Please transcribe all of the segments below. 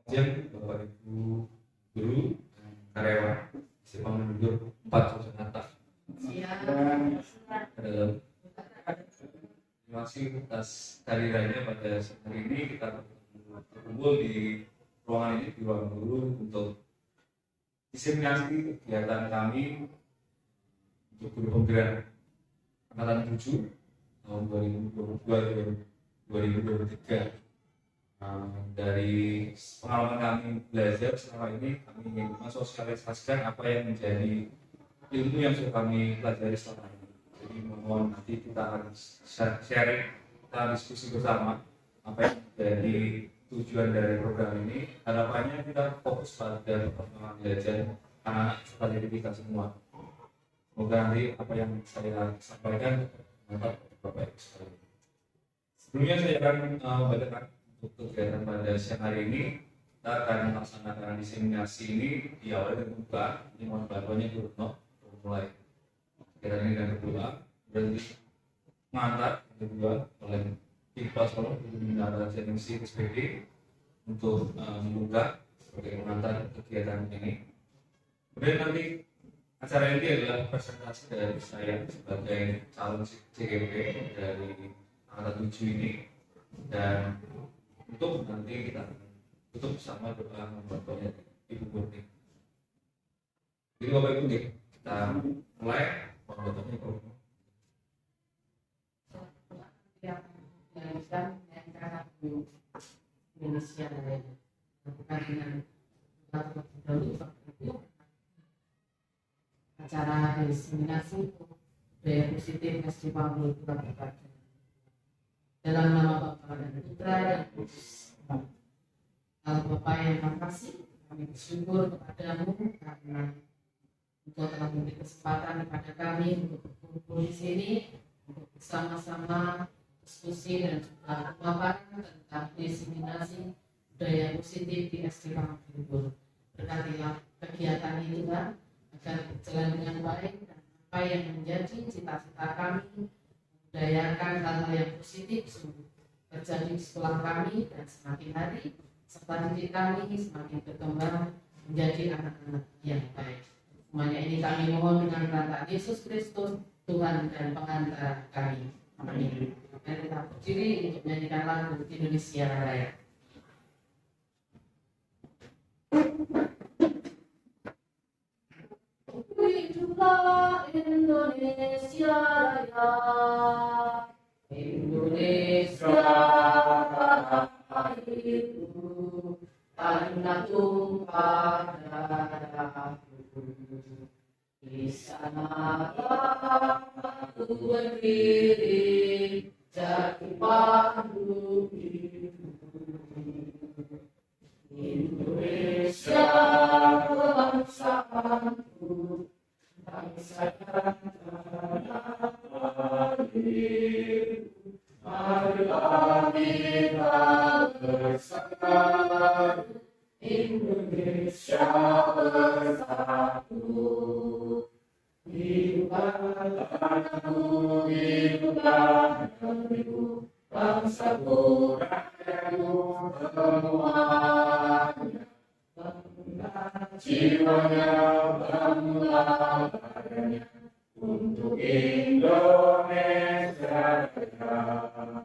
Siang Bapak Ibu guru dan karyawan Simpang Mundur 4 Sonata. Terima kasih atas kehadirannya pada hari ini. Kita berkumpul di ruangan ini, di ruang guru, untuk diseminasi kegiatan kami untuk guru pembelajaran angkatan 7 tahun 2022-2023. Dari pengalaman kami belajar selama ini, kami ingin mensosialisasikan apa yang menjadi ilmu yang sudah kami pelajari selama ini. Jadi mohon nanti kita akan sharing, kita diskusi bersama apa yang menjadi tujuan dari program ini. Harapannya kita fokus pada perkembangan belajar anak-anak serta diri kita semua. Semoga nanti apa yang saya sampaikan bermanfaat bagi Bapak Ibu sekalian. Sebelumnya saya akan membacakan untuk kegiatan pada siang hari ini. Kita akan melaksanakan diseminasi ini diawali dengan doa. Ini mohon bantuannya Guru Retno untuk mulai kegiatan ini dengan berdoa. Berarti mengantar yang kedua oleh Iqbal Solo Guru Minara Jenisi SPD untuk membuka sebagai pengantar kegiatan ini. Kemudian nanti acara ini adalah presentasi dari saya sebagai calon CGP dari angkatan 7 ini, dan untuk nanti kita tutup bersama doa membantunya Ibu Murni. Jadi Bapak Ibu, kita mulai membantunya Ibu. Yang dilanjutkan dari cara Indonesia bukan dengan acara diseminasi budaya positif festival Purwakarta. Dalam nama Bapa dan Putra dan Kudus. Bapa yang makasih, kami bersyukur kepadamu karena Engkau telah memberi kesempatan kepada kami untuk berkumpul di sini untuk bersama-sama diskusi dan juga pemaparan tentang diseminasi budaya positif di SD Pangkal. Berkatilah kegiatan ini Tuhan agar berjalan dengan baik, dan apa yang menjadi cita-cita kami membudayakan hal-hal yang positif sungguh terjadi di sekolah kami, dan semakin hari serta didik kami semakin berkembang menjadi anak-anak yang baik. Semuanya ini kami mohon dengan rantai Yesus Kristus, Tuhan dan pengantar kami. Amin. Mari kita berdiri untuk menyanyikan lagu Indonesia Raya. Hiduplah Indonesia Raya, Indonesia tanah airku, tanah tumpah darahku. Di sanalah aku berdiri, jati padu hidupku. Indonesia bangsaku, bangsa dan tanah airku. Marilah kita bersatu, Indonesia bersatu. Hiduplah tanahku, hiduplah negeriku, bangsaku, rakyatku semuanya. Bangga jiwanya, bangga badannya, untuk Indonesia Raya.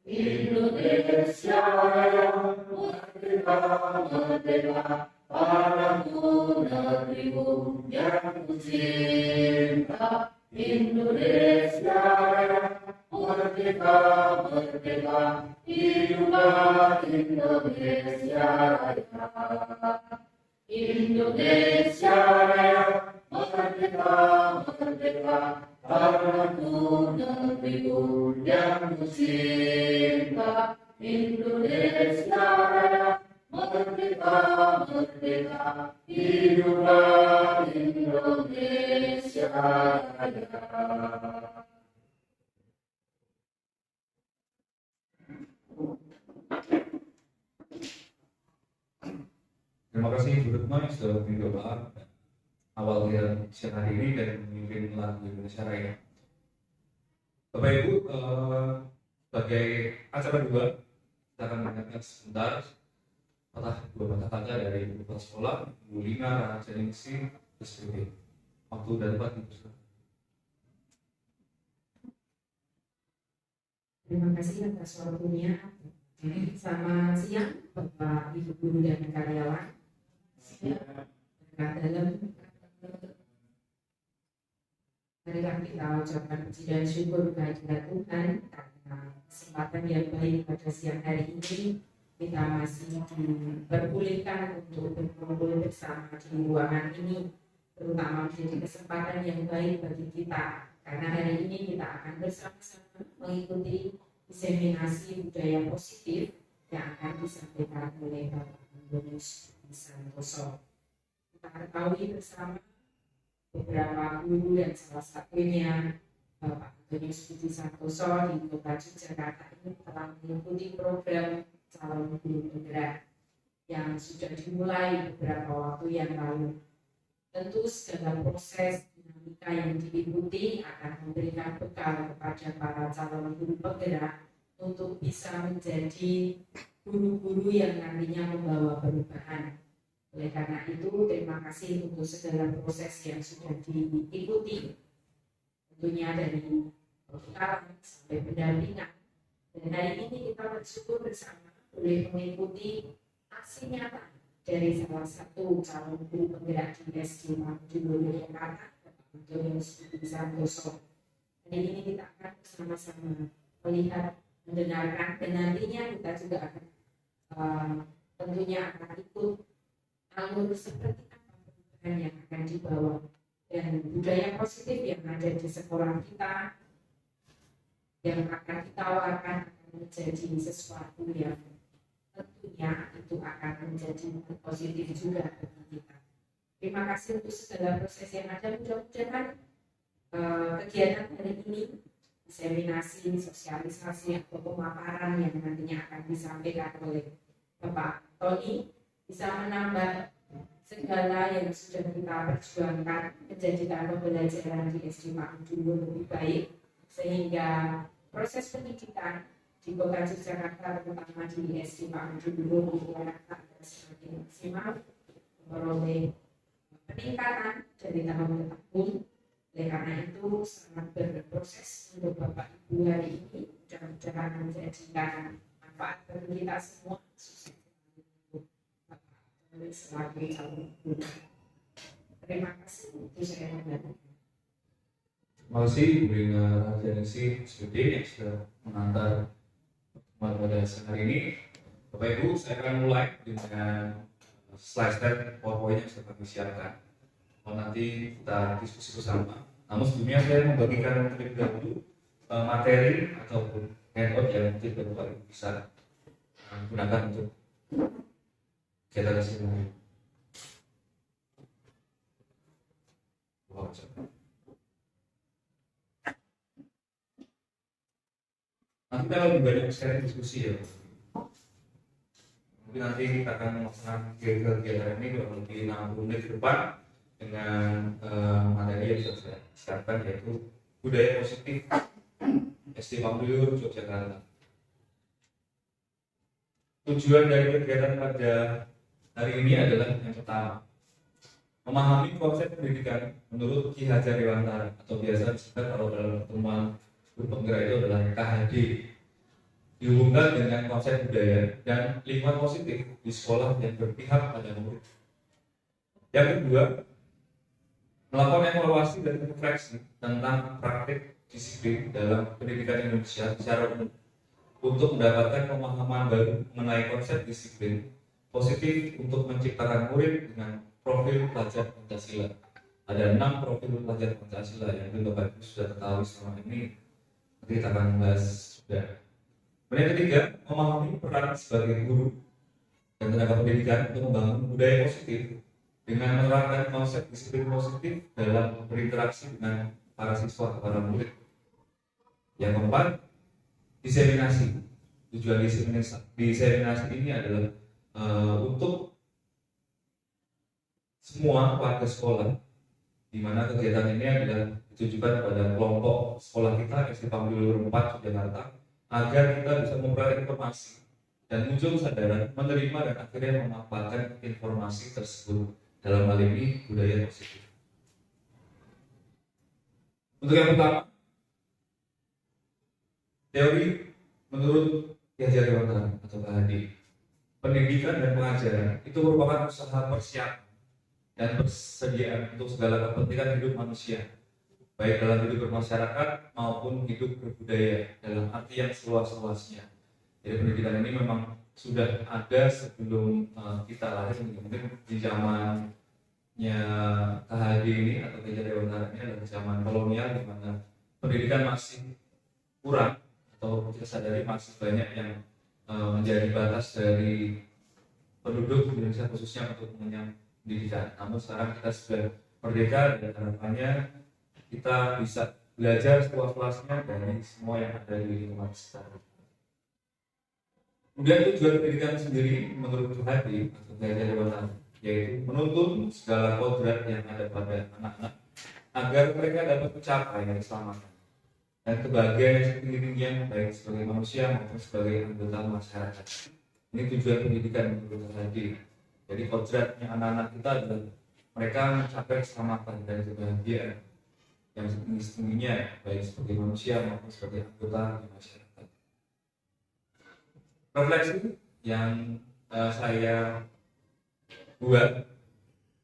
Indonesia Raya, merdeka, merdeka, padaku negeriku yang ku cinta. Indonesia Raya, merdeka, merdeka, hiduplah Indonesia Raya. Indonesia Raya, merdeka, merdeka, padaku negeriku yang ku cinta. Indonesia Raya, merdeka, merdeka, hiduplah Indonesia Raya. Terima kasih Bu Retno yang sudah memimpin doa awal siang hari ini dan memimpin lagu Indonesia Raya. Bapak Ibu, sebagai acara dua, kita akan mendengarkan sebentar dua mata kata dari Ibu Kepala Sekolah, Ibu Lina Rahajaningsih, SPB. Waktu dan tempat dipersilakan. Terima kasih atas waktunya. Selamat siang Bapak Ibu Guru dan karyawan. Marilah kita ucapkan puji dan syukur kehadirat Tuhan karena kesempatan yang baik pada siang hari ini kita masih diperbolehkan untuk berkumpul bersama di ruangan ini, terutama menjadi kesempatan yang baik bagi kita karena hari ini kita akan bersama-sama mengikuti diseminasi budaya positif yang akan disampaikan oleh Bapak Antonius Santoso. Kita ketahui bersama beberapa guru dan salah satunya Bapak Antonius Santoso di Kota Yogyakarta ini telah mengikuti program calon guru penggerak yang sudah dimulai beberapa waktu yang lalu. Tentu segala proses dinamika yang diikuti akan memberikan bekal kepada para calon guru penggerak untuk bisa menjadi guru-guru yang nantinya membawa perubahan. Oleh karena itu, terima kasih untuk segala proses yang sudah diikuti, tentunya dari pembekalan sampai pendampingan. Dan hari ini kita bersyukur bersama boleh mengikuti aksi nyata dari salah satu calon guru penggerak di SD Mangudul Yogyakarta, Bapak Antonius Santoso. Hari ini kita akan bersama-sama melihat, mendengarkan, dan nantinya kita juga akan tentunya akan ikut alur seperti apa perubahan yang akan dibawa dan budaya positif yang ada di sekolah kita yang akan ditawarkan akan menjadi sesuatu yang tentunya itu akan menjadi positif juga bagi kita. Terima kasih untuk segala proses yang ada. Mudah-mudahan kegiatan hari ini, diseminasi, sosialisasi atau pemaparan yang nantinya akan disampaikan oleh Bapak Tony bisa menambah segala yang sudah kita perjuangkan, menjadikan pembelajaran di SD Mangudul lebih baik, sehingga proses pendidikan di Kota Yogyakarta, terutama di SD Mangudul Yogyakarta, semakin maksimal, memperoleh peningkatan dari tahun ke tahun. Oleh karena itu sangat berproses untuk Bapak Ibu hari ini, mudah-mudahan menjadikan manfaat bagi kita semua. Selaku calon guru. Terima kasih untuk saya mendengarkan. Terima kasih Bu Lina Rahajaningsih, SPB yang sudah mengantar pertemuan pada siang hari ini. Bapak Ibu, saya akan mulai dengan slide PowerPoint yang sudah kami siapkan. Nanti kita diskusi bersama. Namun sebelumnya saya membagikan terlebih dahulu materi ataupun handout yang mungkin Bapak Ibu bisa gunakan untuk kegiatan sehari-hari. Nanti kita lebih banyak sekali diskusi ya. Mungkin nanti kita akan melaksanakan kegiatan ini kurang lebih 60 menit ke depan dengan materi yang sudah saya siapkan, yaitu budaya positif SD Mangudul Yogyakarta. Tujuan dari kegiatan pada hari ini adalah yang pertama, memahami konsep pendidikan menurut Ki Hajar Dewantara atau biasa disebut kalau dalam pertemuan guru penggerak itu adalah KHD, dihubungkan dengan konsep budaya dan lingkungan positif di sekolah yang berpihak pada murid. Yang kedua, melakukan evaluasi dan refleksi tentang praktik disiplin dalam pendidikan Indonesia secara umum untuk mendapatkan pemahaman baru mengenai konsep disiplin positif untuk menciptakan murid dengan profil pelajar Pancasila. Ada 6 profil pelajar Pancasila yang Bapak Ibu sudah ketahui selama ini. Nanti kita akan membahas juga. Kemudian ketiga, memahami peran sebagai guru dan tenaga pendidikan untuk membangun budaya positif dengan menerapkan konsep disiplin positif dalam berinteraksi dengan para siswa atau para murid. Yang keempat, diseminasi. Tujuan diseminasi ini adalah untuk semua warga sekolah, di mana kegiatan ini adalah ditujukan pada kelompok sekolah kita SD Pambilur 4 Jakarta, agar kita bisa memperoleh informasi dan muncul kesadaran menerima dan akhirnya memanfaatkan informasi tersebut, dalam hal ini budaya positif. Untuk yang pertama, teori menurut Ki Hajar Dewantara atau KHD, pendidikan dan pengajaran itu merupakan usaha persiapan dan persediaan untuk segala kepentingan hidup manusia, baik dalam hidup bermasyarakat maupun hidup berbudaya dalam arti yang seluas-luasnya. Jadi pendidikan ini memang sudah ada sebelum kita lahir, mungkin di zamannya KHD ini atau Ki Hajar Dewantara ini adalah zaman kolonial, di mana pendidikan masih kurang atau kita sadari masih banyak yang menjadi batas dari penduduk Indonesia khususnya untuk mengenyam pendidikan. Namun sekarang kita sudah merdeka dan harapannya kita bisa belajar seluas-luasnya dari semua yang ada di lingkungan sekitar. Kemudian tujuan pendidikan sendiri menurut KHD atau Ki Hajar Dewantara yaitu menuntun segala kodrat yang ada pada anak-anak agar mereka dapat mencapai keselamatan dan kebahagiaan yang setinggi-tingginya baik sebagai manusia maupun sebagai anggota masyarakat. Ini tujuan pendidikan menurut KHD. Jadi kodratnya anak-anak kita adalah mereka mencapai keselamatan dan kebahagiaan yang setinggi-tingginya baik sebagai manusia maupun sebagai anggota masyarakat. Refleksi yang saya buat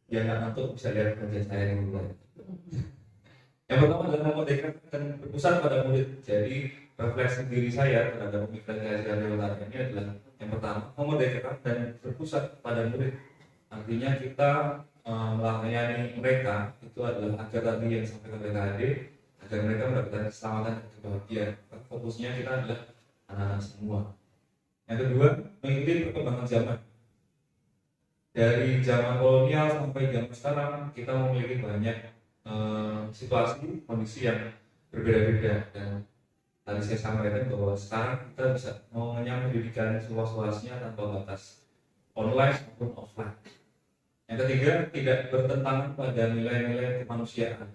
biar nggak ngantuk bisa lihat kerja saya yang mulai. Yang pertama adalah memerdekakan dan berpusat pada murid. Jadi refleksi diri saya terhadap pemikiran Ki Hajar Dewantara ini adalah yang pertama memerdekakan dan berpusat pada murid. Artinya kita melayani mereka itu adalah agar tadi yang disampaikan oleh KHD, agar mereka mendapatkan keselamatan dan kebahagiaan. Fokusnya kita adalah anak-anak semua. Yang kedua, mengikuti perkembangan zaman. Dari zaman kolonial sampai zaman sekarang kita memiliki banyak situasi, kondisi yang berbeda-beda, dan tadi saya sampaikan bahwa sekarang kita bisa mengenyam pendidikan seluas-luasnya tanpa batas, online maupun offline. Yang ketiga, tidak bertentangan pada nilai-nilai kemanusiaan.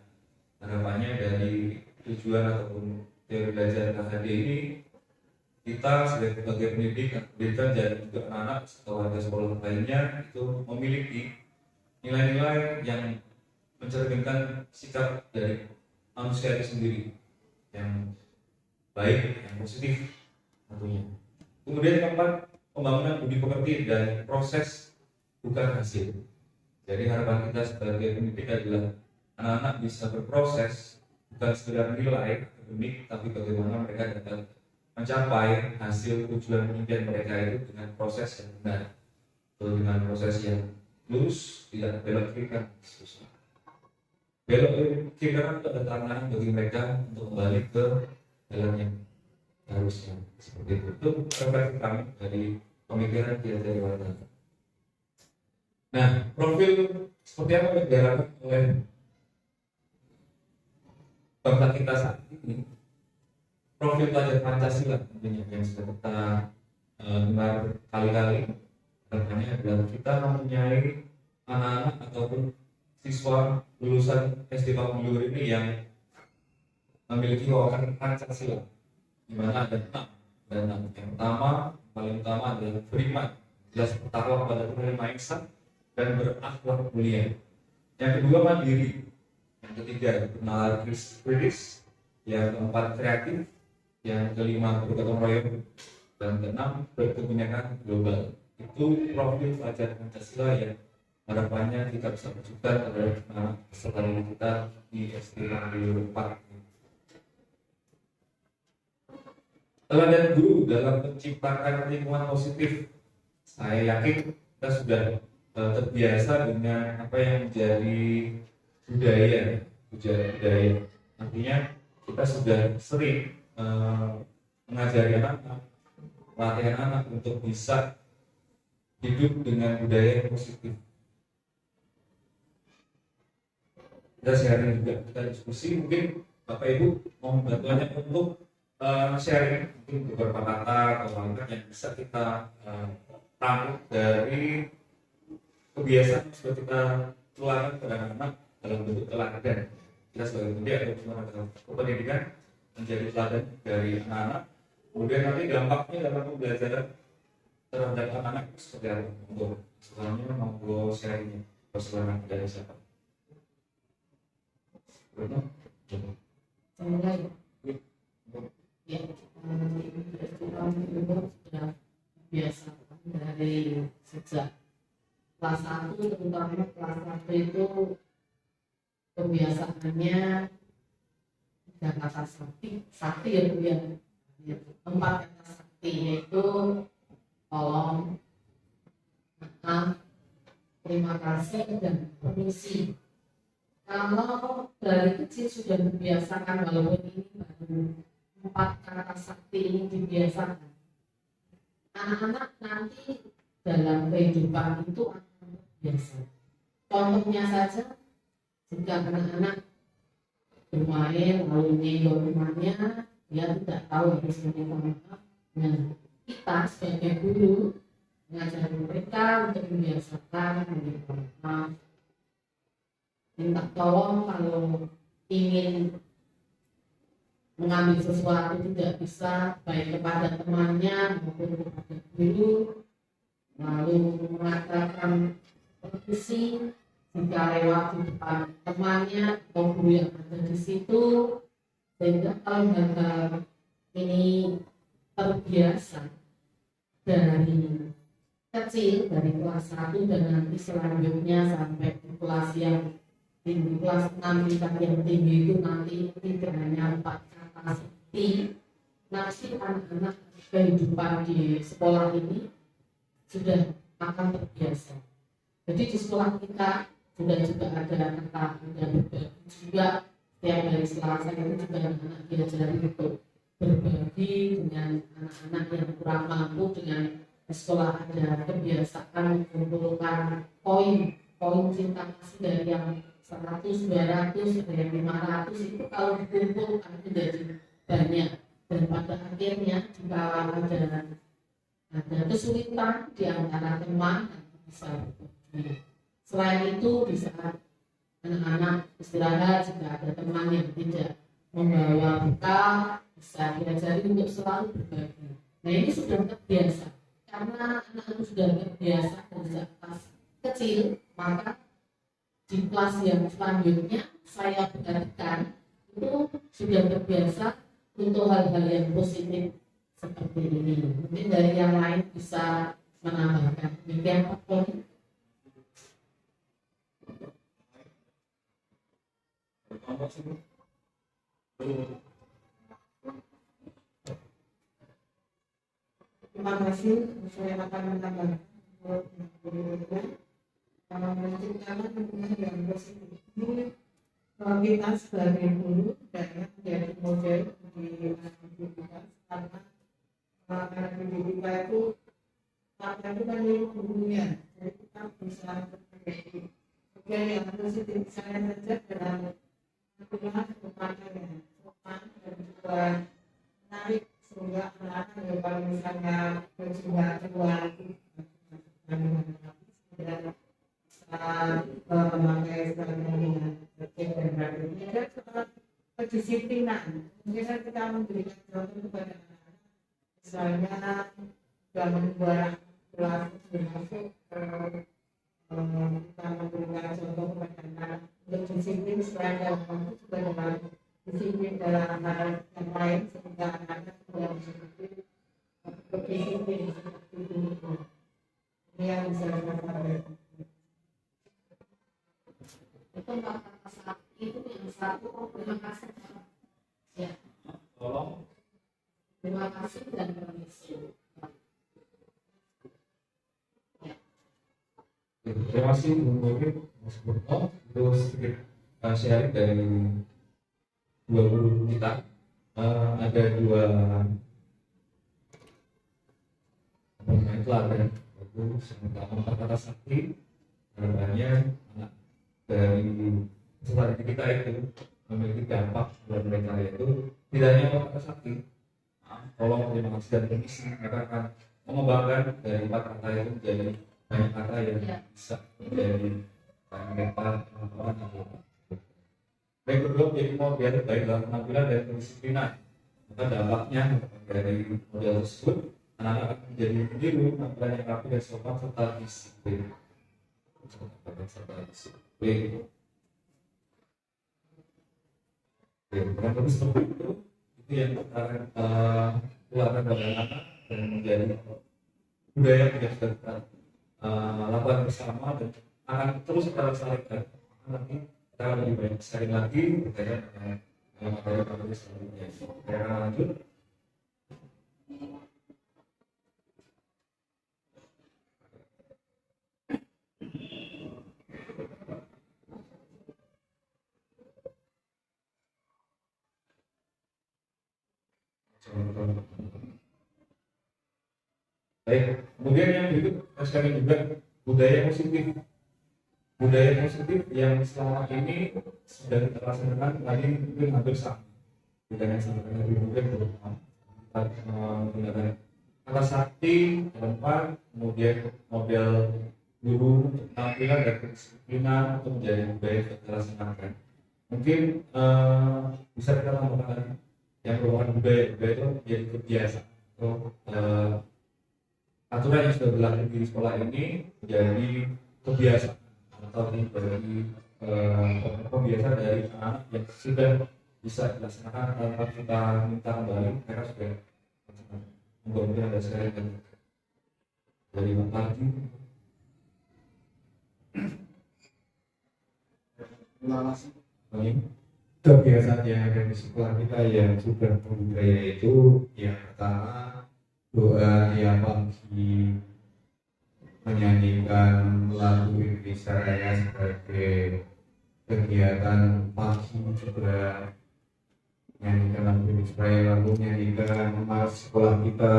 Harapannya dari tujuan ataupun teori belajar KHD ini, kita sebagai pendidikan dan juga anak-anak atau warga sekolah lainnya itu memiliki nilai-nilai yang mencerminkan sikap dari manusia itu sendiri yang baik, yang positif tentunya. Kemudian keempat, pembangunan budi pekerti dan proses bukan hasil. Jadi harapan kita sebagai pendidik adalah anak-anak bisa berproses, bukan sekedar nilai akademik, tapi bagaimana mereka dapat mencapai hasil tujuan impian mereka itu dengan proses yang benar, atau dengan proses yang lurus, tidak belok kiri kanan. Belok kiri kanan itu ada tantangan bagi mereka untuk kembali ke jalan yang harusnya seperti itu. Itu refleksi kami dari pemikiran Ki Hajar Dewantara. Nah, profil seperti apa yang diharapkan oleh bangsa kita saat ini? Profil pelajar Pancasila tentunya yang sudah kita dengar kali-kali, katanya adalah kita mempunyai anak-anak ataupun siswa lulusan SD Pambilur ini yang memiliki wawasan Pancasila, di mana ada 6. Yang pertama, paling utama adalah beriman, jelas bertakwa kepada Tuhan Yang Maha Esa dan berakhlak mulia. Yang kedua, mandiri. Yang ketiga, bernalar kritis. Yang keempat, kreatif. Yang kelima, bergotong royong. Dan keenam, berkebinekaan global. Itu profil pelajar Pancasila yang harapannya kita bisa wujudkan pada peserta kita di SD Pambilur 4. Teladan guru dalam menciptakan lingkungan positif. Saya yakin kita sudah terbiasa dengan apa yang menjadi budaya. Artinya kita sudah sering mengajari anak-anak melatih anak untuk bisa hidup dengan budaya yang positif. Kita sharing juga, kita diskusi, mungkin Bapak Ibu mau bantuannya untuk sharing mungkin beberapa kata atau kalimat yang bisa kita tangkap dari kebiasaan yang sudah kita tularkan kepada anak dalam bentuk teladan. Kita sebagai pendidik atau tenaga pendidikan menjadi teladan dari anak-anak. Kemudian nanti dampaknya dalam pembelajaran terhadap anak-anak seperti apa? Untuk selanjutnya monggo sharingnya. Persilakan dari siapa? Bruno? Mulai. Ya, sudah biasa dari sejak kelas 1, terutama kelas 1 itu kebiasaannya tiga kata sakti ya Bu ya. 4 kata sakti yaitu tolong, maaf, terima kasih, dan permisi. Kalau dari kecil sudah dibiasakan, walaupun ini baru 4 kata sakti ini dibiasakan, anak-anak nanti dalam kehidupan itu akan terbiasa. Contohnya saja, jika anak-anak bermain lalu nyenggol rumahnya, dia tidak tahu harus meminta maaf. Nah, kita sebagai guru mengajar mereka untuk membiasakan meminta maaf, minta tolong kalau ingin mengambil sesuatu tidak bisa, baik kepada temannya maupun kepada guru, lalu mengatakan permisi jika lewat di depan temannya atau guru yang ada di situ, sehingga kalau mereka ini terbiasa dari kecil, dari kelas 1 dan nanti selanjutnya sampai ke kelas yang tinggi, kelas 6 tingkat yang tinggi itu nanti tidak hanya 4 kata sakti, nanti anak-anak kehidupan di sekolah ini sudah akan terbiasa. Jadi di sekolah kita sudah juga ada kata, ada berbagi juga. Setiap hari Selasa itu juga anak-anak diajari untuk berbagi dengan anak-anak yang kurang mampu. Dengan di sekolah ada kebiasaan mengumpulkan poin cinta kasih dari yang 100, 200, dari 500 itu kalau dikumpulkan menjadi banyak, dan pada akhirnya jika ada kesulitan di antara teman bisa berbagi. Selain itu di saat anak-anak istirahat, jika ada teman yang tidak membawa bekal, bisa diajari untuk selalu berbagi. Nah ini sudah terbiasa, karena anak-anak sudah terbiasa sejak kelas kecil, maka di kelas yang selanjutnya saya perhatikan itu sudah terbiasa untuk hal-hal yang positif seperti ini. Mungkin dari yang lain bisa menambahkan. Demikian Pak Tony. Terima kasih. Saya akan menambahkan kalau menciptakan lingkungan yang positif ini, kita sebagai guru dan menjadi model di anak didik kita, karena anak didik kita itu kita itu kan milik gurunya, jadi kita bisa memperbaiki yang positif. Saya saja dalam lingkungan kedepannya sopan dan juga menarik, sehingga anak-anak yang kalau misalnya berjumpa keluar dan memakai dengan tertib dan rapi. Ada kedisiplinan. Mungkin kita memberikan contoh kepada anak-anak, misalnya dalam membuat kelas termasuk kita memberikan contoh kepada anak untuk disiplin selain dalam waktu juga dengan disiplin dalam hal yang lain, sehingga anak-anak tidak seperti berdisiplin seperti itu. Ini yang bisa kita sampaikan. Itu kata sakti itu yang satu, terima kasih ya, Tolong. terima kasih dan permisi. Terima kasih Bung Bobi, Mas Burto. Itu sedikit sharing dari dua guru kita. Ada dua teladan itu tentang kata sakti. Harapannya anak dari peserta didik kita itu memiliki dampak buat mereka, yaitu tidak hanya kata sakti. Tolong terima kasih dan permisi, mereka akan mengembangkan dari 4 kata itu menjadi banyak kata yang bisa menjadi mereka orang. Baik kedua menjadi model baik dalam penampilan dan kedisiplinan. Maka dampaknya dari model tersebut anak-anak akan menjadi peniru penampilan yang rapi dan sopan serta disiplin. Bukan lebih seperti itu yang kita keluarkan dari anak dan menjadi budaya yang sudah kita lakukan bersama dan akan terus kita lestarikan. Nanti kita lebih banyak sharing lagi berkaitan dengan materi selanjutnya. Kita lanjut. Baik, kemudian yang berikut sekali juga budaya positif. Budaya positif yang selama ini sudah kita laksanakan tadi mungkin hampir sama. Budaya yang sama lebih mungkin berupa kita menggunakan kata sakti ke depan, kemudian model guru tampilan dan kedisiplinan untuk menjadi budaya yang kita laksanakan. Mungkin bisa kita tambahkan yang merupakan budaya itu menjadi kebiasaan atau aturan yang sudah berlaku di sekolah ini menjadi kebiasaan atau menjadi kebiasaan dari anak yang sudah bisa dilaksanakan tanpa kita minta kembali. Mereka sudah mungkin ada sekali dari pagi. Terima kasih. Kebiasaan yang ada di sekolah kita yang sudah berbudaya itu yang pertama doa tiap pagi, menyanyikan lagu Indonesia Raya sebagai kegiatan pagi, juga menyanyikan lagu Indonesia Raya, lalu menyanyikan nama sekolah kita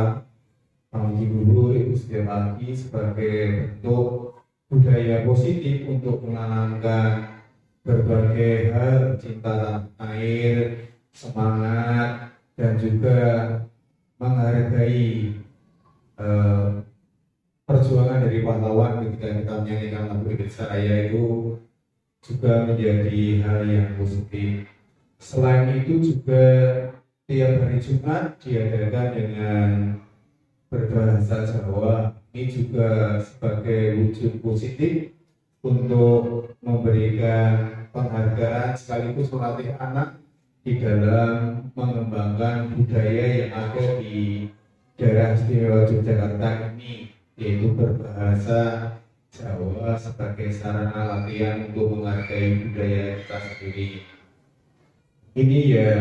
pagi dulu itu setiap pagi sebagai bentuk budaya positif untuk menanamkan berbagai hal, cinta tanah air, semangat, dan juga menghargai perjuangan dari pahlawan ketika kita menyanyikan lagu Indonesia Raya itu juga menjadi hal yang positif. Selain itu juga tiap hari Jumat diadakan dengan berbahasa Jawa. Ini juga sebagai wujud positif untuk memberikan penghargaan sekaligus melatih anak di dalam mengembangkan budaya yang ada di daerah istimewa Yogyakarta ini, yaitu berbahasa Jawa sebagai sarana latihan untuk menghargai budaya kita sendiri. Ini ya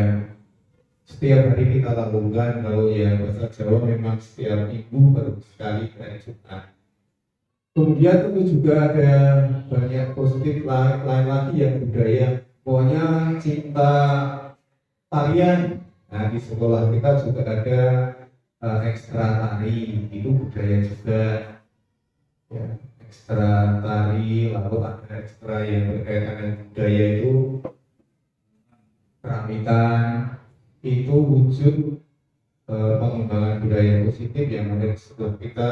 setiap hari kita lakukan. Kalau yang bahasa Jawa memang setiap minggu baru sekali hari Jumat. Kemudian tentu juga ada banyak positif lain lagi yang budaya, pokoknya cinta tarian. Nah, di sekolah kita juga ada ekstra tari, itu budaya juga ya, ekstra tari. Lalu ada ekstra yang berkaitan dengan budaya itu keramitan, itu wujud pengembangan budaya positif yang ada di sekolah kita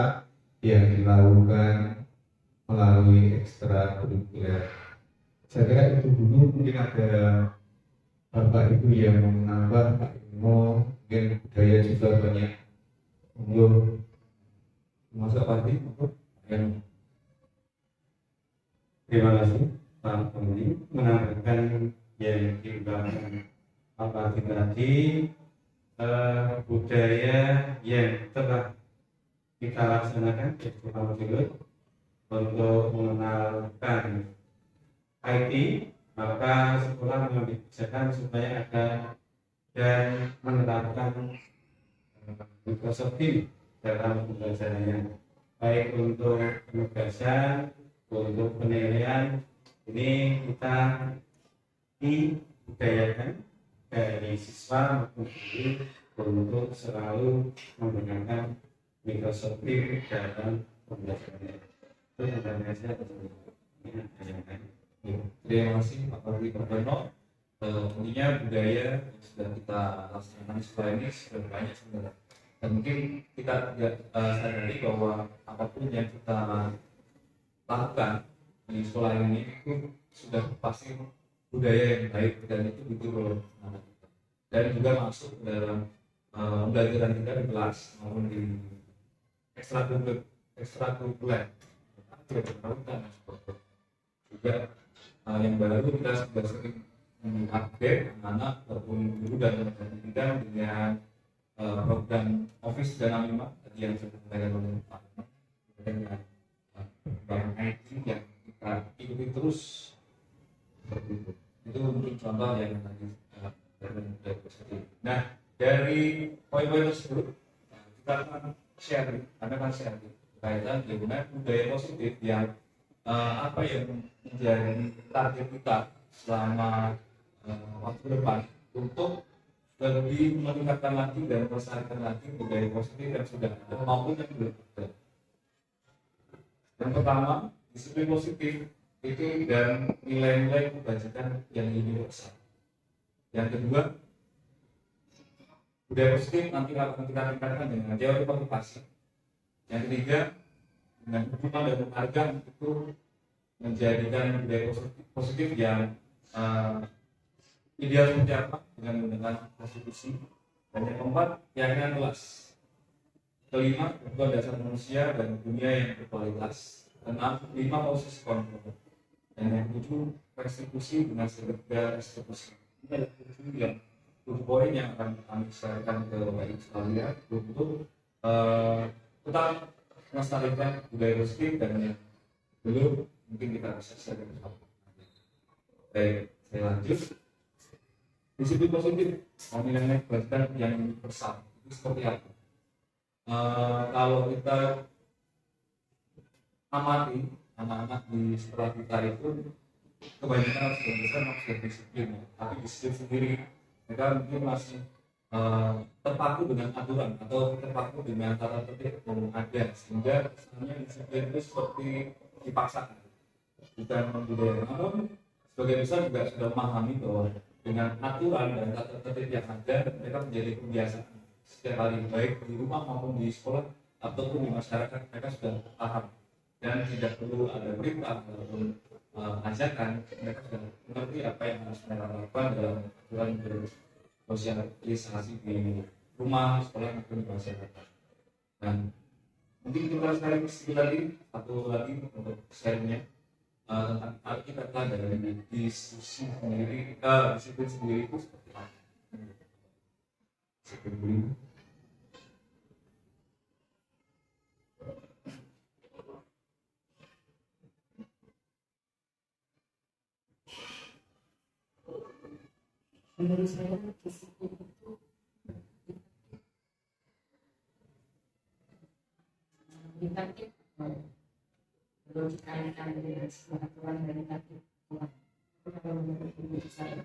yang dilakukan melalui ekstra kurikuler. Saya kira itu dulu, mungkin ada Bapak Ibu yang mau menambah, Pak Imo, mungkin budaya juga banyak. Monggo. Masa pagi, Terima kasih Pak Tony menambahkan yang diungkapkan Pak tadi, budaya yang telah kita laksanakan di sekolah untuk mengenalkan IT, maka sekolah mengambil kebijakan supaya ada dan menerapkan Microsoft Teams dalam pembelajarannya, baik untuk penugasan, untuk penilaian. Ini kita dibudayakan dari siswa maupun guru untuk selalu menggunakan Microsoft Teams dalam pembelajaran. Itu sebenarnya saya ini yang lain. Terima kasih Pak Fadli Purnomo. Tentunya budaya yang sudah kita laksanakan di sekolah ini sudah banyak sebenarnya. Dan mungkin kita tidak sadari bahwa apapun yang kita lakukan di sekolah ini itu sudah pasti budaya yang baik dan itu betul loh. Dan juga masuk dalam pembelajaran kita di kelas maupun di ekstrakurikuler. Kita berlakukan juga yang baru kita sudah sering mengupdate anak-anak ataupun guru dan tenaga pendidikan dengan program Office dan 5 tadi yang sudah disampaikan oleh Pak dengan bank IT yang kita ikuti terus seperti itu. Itu mungkin contoh yang tadi dari positif. Nah, dari poin-poin tersebut kita akan sharing, berkaitan dengan budaya positif yang apa yang menjadi target kita selama waktu depan untuk lebih meningkatkan lagi dan melestarikan lagi budaya positif yang sudah ada maupun yang belum ada. Yang pertama, disiplin positif itu dan nilai-nilai kebajikan yang universal. Yang kedua, budaya positif nanti akan kita tingkatkan dengan teori motivasi. Yang ketiga, dengan hubungan dan penghargaan itu menjadikan budaya positif yang ideal seperti apa dengan menggunakan konstitusi. Dan yang keempat, keyakinan kelas. Kelima, kebutuhan dasar manusia dan dunia yang berkualitas. Keenam, 5 posisi kontrol. Dan yang ketujuh, restitusi dengan segera restitusi. Ini adalah 7 poin yang akan kami sampaikan ke Bapak Ibu sekalian untuk tetap melestarikan budaya positif dan yang belum mungkin kita bisa share bersama. Baik, saya lanjut. Disiplin positif nilai kebajikan yang universal itu seperti apa? Kalau kita amati anak-anak di sekolah kita itu kebanyakan sebagian besar disiplin, tapi disiplin sendiri mereka mungkin masih terpaku dengan aturan atau terpaku dengan tata tertib yang ada, sehingga kesannya disiplin itu seperti dipaksakan, bukan budaya. Namun sebagian besar juga sudah memahami bahwa dengan aturan dan tata tertib yang ada mereka menjadi kebiasaan setiap hari, baik di rumah maupun di sekolah ataupun di masyarakat, mereka sudah paham dan tidak perlu ada perintah ataupun ajakan, mereka sudah mengerti apa yang harus mereka lakukan dalam aturan bersosialisasi di rumah, sekolah maupun di masyarakat. Dan mungkin kita sharing lagi satu lagi untuk sharingnya tentang arti kata dari disiplin sendiri itu seperti apa? Disiplin. Menurut saya disiplin itu kita perlu dikaitkan dengan sebuah aturan dari kaki Tuhan. Kalau menurut saya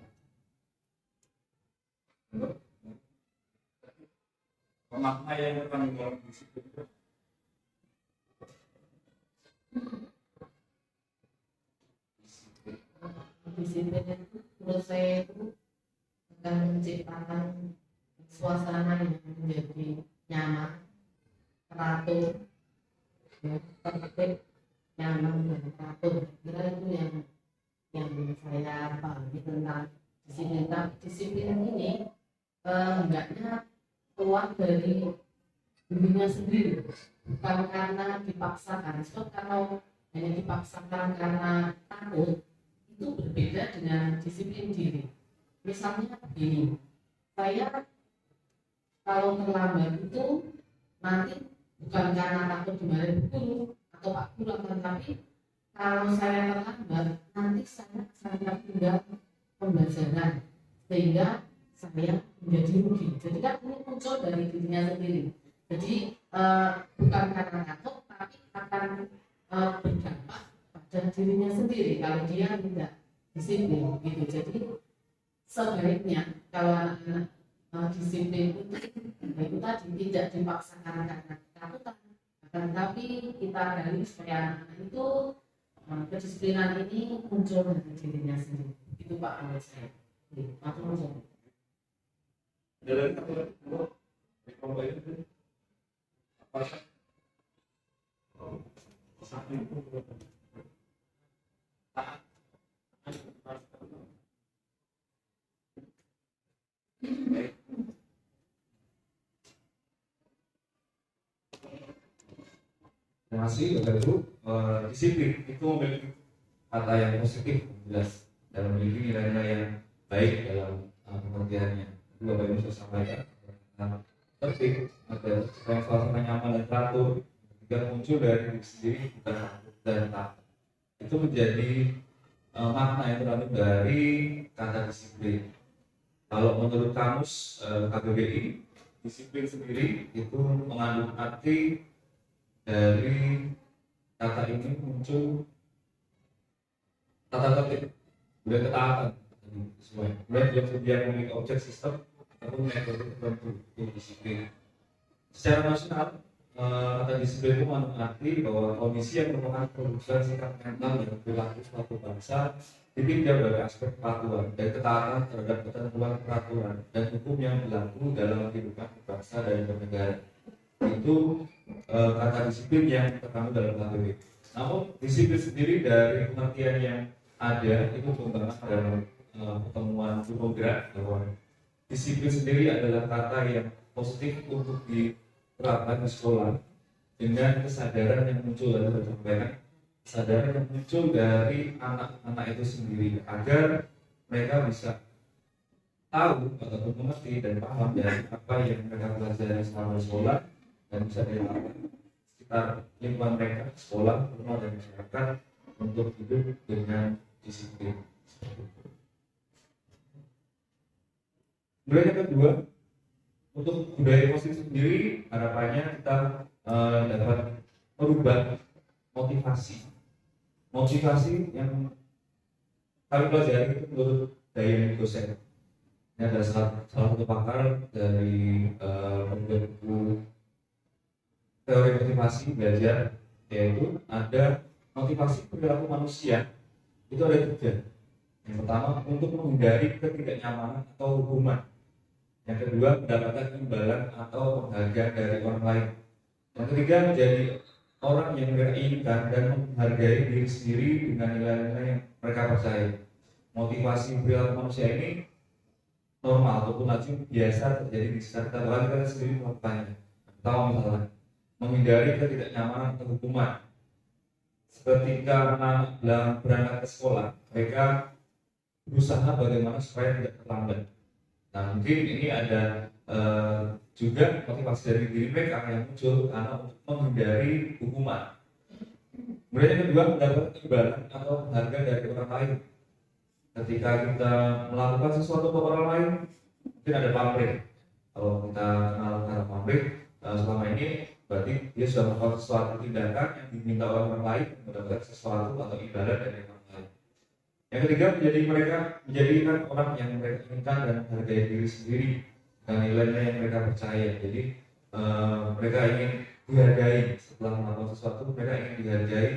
makna yang akan dalam disiplin itu disiplin itu menurut saya itu akan menciptakan suasana yang menjadi nyaman, teratur, tertib, nyaman dan teratur. Kira itu yang saya pahami tentang disiplin. Tapi disiplin ini hendaknya keluar dari dirinya sendiri, bukan karena dipaksakan. Sebab kalau hanya dipaksakan karena takut, itu berbeda dengan disiplin diri. Misalnya begini, saya kalau terlambat itu nanti bukan karena takut dimarahin guru atau Pak Guru, tapi kalau saya terlambat nanti saya akan tertinggal pembelajaran sehingga saya menjadi rugi. Jadi kan ini muncul dari dirinya sendiri. Jadi bukan karena takut, tapi akan berdampak pada dirinya sendiri kalau dia tidak disiplin gitu. Jadi sebaiknya kalau anak-anak disiplin itu tadi tidak dipaksakan karena takut, tapi kita gali supaya anak-anak itu kedisiplinan ini muncul dari dirinya sendiri. Itu Pak menurut saya. Matur nuwun. Ada lagi satu lagi, kelompok ini apa? Terima kasih Bapak Ibu. Disiplin itu memiliki kata yang positif, jelas, dan memiliki nilai-nilai yang baik dalam pengertiannya. Itu Bapak Ibu sudah sampaikan. Tertib, ada supaya suasana nyaman dan teratur, juga muncul dari diri sendiri bukan takut dan takut. Itu menjadi makna yang terkandung dari kata disiplin. Kalau menurut kamus KBBI, disiplin sendiri itu mengandung arti dari kata ini muncul tata tertib dan ketaatan sesuai. Kemudian dia memiliki objek sistem atau metode tertentu untuk disiplin. Secara nasional, kata disiplin itu mengandung arti bahwa kondisi yang merupakan produksi sikap mental dan perilaku suatu bangsa ditinjau dari aspek kepatuhan dan ketaatan terhadap ketentuan peraturan dan hukum yang berlaku dalam kehidupan bangsa dan bernegara. Itu kata disiplin yang terkandung dalam KBBI. Namun disiplin sendiri dari pengertian yang ada itu mengembangkan dalam pertemuan Bukogra bahwa disiplin sendiri adalah kata yang positif untuk diterapkan di sekolah dengan kesadaran yang muncul dari sampaikan, kesadaran yang muncul dari anak-anak itu sendiri agar mereka bisa tahu ataupun mengerti dan paham dari apa yang mereka pelajari selama sekolah dan bisa diterapkan sekitar lingkungan mereka, sekolah, rumah dan masyarakat untuk hidup dengan disiplin. Kemudian yang kedua, untuk budaya positif sendiri harapannya kita dapat merubah motivasi yang kami pelajari itu menurut Diane Gosen. Ini adalah salah satu pakar dari buku teori motivasi belajar, yaitu ada motivasi perilaku manusia itu ada 3. Yang pertama, untuk menghindari ketidaknyamanan atau hukuman. Yang kedua, mendapatkan imbalan atau penghargaan dari orang lain. Yang ketiga, menjadi orang yang mereka inginkan dan menghargai diri sendiri dengan nilai-nilai yang mereka percaya. Motivasi perilaku manusia ini normal ataupun lazim biasa terjadi di sekitar kita, bahkan kita sendiri melakukannya. Pertama, misalnya menghindari ketidaknyamanan atau hukuman. Ketika anak berangkat ke sekolah, mereka berusaha bagaimana supaya tidak terlambat. Nah, mungkin ini ada juga motivasi dari diri mereka yang muncul karena untuk menghindari hukuman. Kemudian yang kedua, mendapat imbalan atau penghargaan dari orang lain. Ketika kita melakukan sesuatu ke orang lain, mungkin ada pamrih. Kalau kita kenal kata pamrih, selama ini berarti dia sudah melakukan sesuatu tindakan yang diminta oleh orang lain, mendapatkan sesuatu atau imbalan dari orang lain. Yang ketiga, menjadikan orang yang mereka inginkan dan menghargai diri sendiri dan nilai-nilai yang mereka percaya. Jadi mereka ingin dihargai setelah melakukan sesuatu, mereka ingin dihargai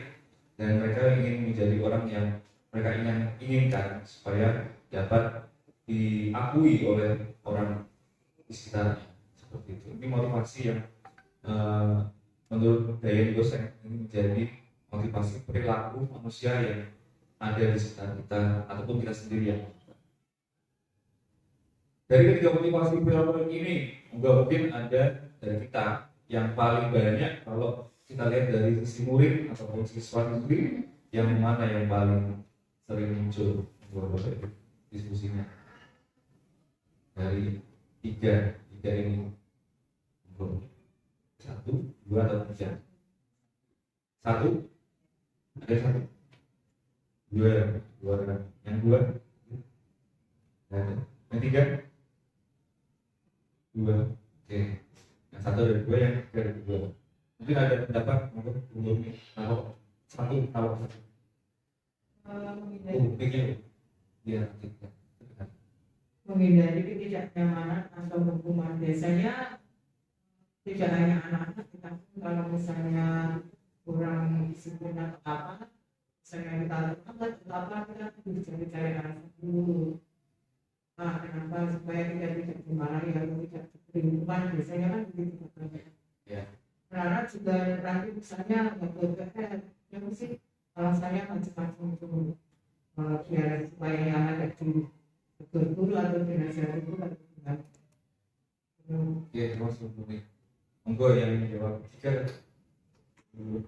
dan mereka ingin menjadi orang yang mereka inginkan supaya dapat diakui oleh orang di sekitarnya. Seperti itu. Ini motivasi yang menurut Diane Gosen ini menjadi motivasi perilaku manusia yang ada di sekitar kita ataupun kita sendiri yang dari ketiga motivasi perilaku ini mungkin ada dari kita yang paling banyak. Kalau kita lihat dari sisi murid ataupun siswa sendiri, yang mana yang paling sering muncul diskusinya dari tiga ini, 1, 2 atau 3? 1, ada 1, 2, yang 2, yang 3, 2, oke. Yang 1 dari 2, yang 3 dari 2. Mungkin ada pendapat untuk taruh 1, taruh 1. Menghindari ketidaknyamanan atau hukuman. Biasanya tidak hanya anak-anak, tetapi kalau misalnya kurang disiplin atau apa, misalnya kita lambat atau apa, kita bisa mencari alasan dulu. Nah, kenapa supaya tidak dimarahi atau tidak diberi hukuman, biasanya kan begitu katanya. Ya. Karena juga nanti misalnya BPR, yang sih alasannya macam-macam itu, biar supaya yang ada di guru atau dinasihati itu atau gimana. Iya, termasuk ini. Monggo yang menjawab tiga. Yang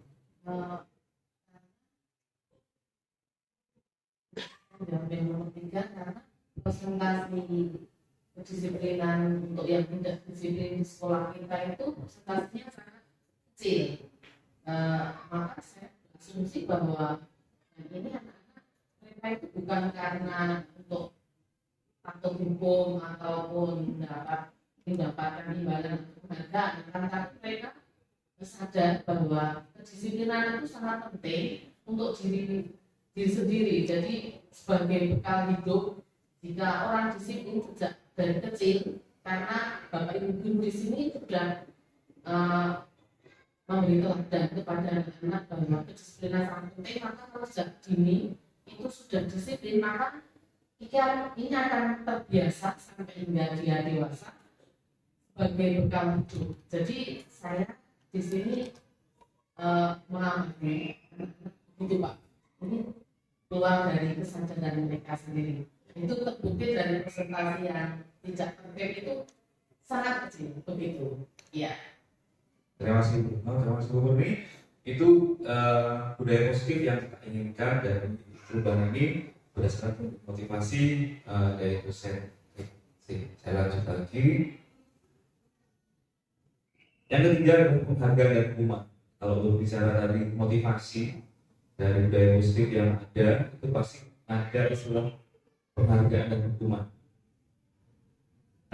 nomor 3 karena presentasi kedisiplinan untuk yang tidak disiplin di sekolah kita itu presentasinya sangat kecil. Maka saya asumsi bahwa ini anak-anak mereka itu bukan karena untuk patuh hukum ataupun mendapatkan imbalan atau penghargaan, tapi mereka sadar bahwa kedisiplinan itu sangat penting untuk diri sendiri. Jadi sebagai bekal hidup, jika orang disiplin sejak dari kecil, karena Bapak Ibu guru di sini sudah memberi teladan kepada anak-anak bahwa kedisiplinan sangat penting, maka kalau sejak dini itu sudah disiplin, maka ini akan terbiasa sampai hingga dia dewasa sebagai bekal hidup. Jadi saya di sini mengamati itu Pak, ini keluar dari kesadaran mereka sendiri. Itu terbukti dari presentasi yang tidak tertib itu sangat kecil begitu. Iya. Terima kasih Bu. Terima kasih Bu Murni. Itu budaya positif yang kita inginkan dari perubahan ini berdasarkan motivasi dari dosen. Saya lanjut lagi. Yang ketiga adalah penghargaan dan hukuman. Kalau untuk bicara tadi motivasi dari budaya positif yang ada, itu pasti ada istilah penghargaan dan hukuman.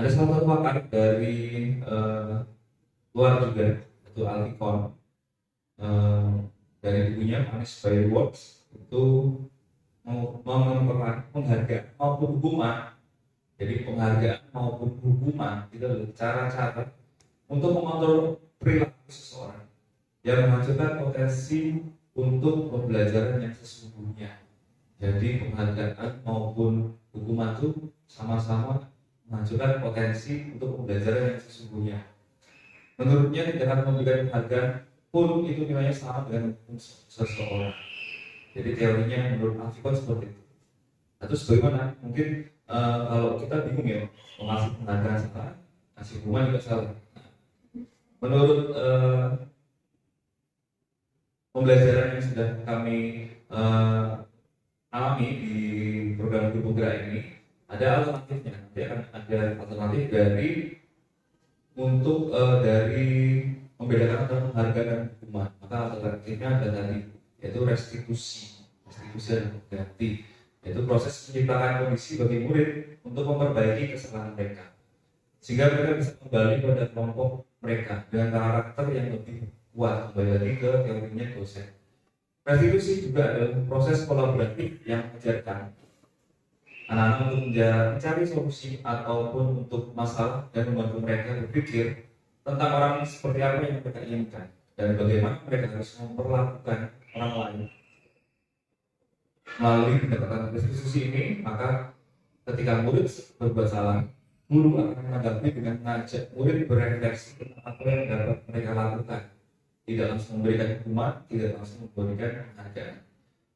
Ada salah satu pakar dari luar juga, itu Alticon, dari bukunya Punish by Rewards, itu mengemukakan penghargaan maupun hukuman. Jadi penghargaan maupun hukuman itu adalah cara-cara untuk mengontrol perilaku seseorang yang menghasilkan potensi untuk pembelajaran yang sesungguhnya. Jadi penghargaan maupun hukuman itu sama-sama menghasilkan potensi untuk pembelajaran yang sesungguhnya. Menurutnya tidak akan memberikan penghargaan pun itu nilainya sama dengan hukum seseorang. Jadi teorinya menurut Alticon seperti itu. Atau sebagaimana mungkin kalau kita bingung ya, mengasih penghargaan salah, kasih hukuman juga salah. Menurut pembelajaran yang sudah kami alami di program guru gerak ini, ada alternatifnya. Nanti akan ada alternatif dari untuk dari membedakan antara penghargaan dan hukuman. Maka alternatifnya ada tadi, yaitu restitusi dan ganti, yaitu proses menciptakan kondisi bagi murid untuk memperbaiki kesalahan mereka, sehingga mereka bisa kembali pada kelompok mereka dengan karakter yang lebih kuat. Kembali lagi ke teorinya dosen. Restitusi juga adalah proses kolaboratif yang mengajarkan anak-anak untuk mencari solusi ataupun untuk masalah dan membantu mereka berpikir tentang orang seperti apa yang mereka inginkan dan bagaimana mereka harus memperlakukan orang lain. Melalui pendekatan restitusi ini, maka ketika murid berbuat salah, guru akan menanggapi dengan mengajak murid berefleksi tentang apa yang dapat mereka lakukan. Tidak langsung memberikan hukuman, tidak langsung memberikan penghargaan,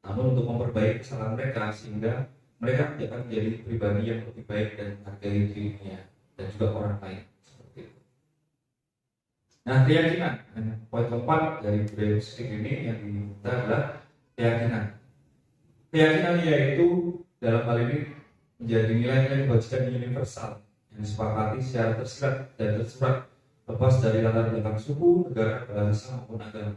namun untuk memperbaiki kesalahan mereka sehingga mereka akan menjadi pribadi yang lebih baik dan menghargai dirinya dan juga orang lain. Seperti itu. Nah, keyakinan, poin keempat dari budaya positif ini yang diminta adalah keyakinan. Keyakinan yaitu dalam hal ini menjadi nilai-nilai kebajikan universal yang disepakati secara tersirat dan tersurat, lepas dari latar belakang suku, negara, bahasa maupun agama.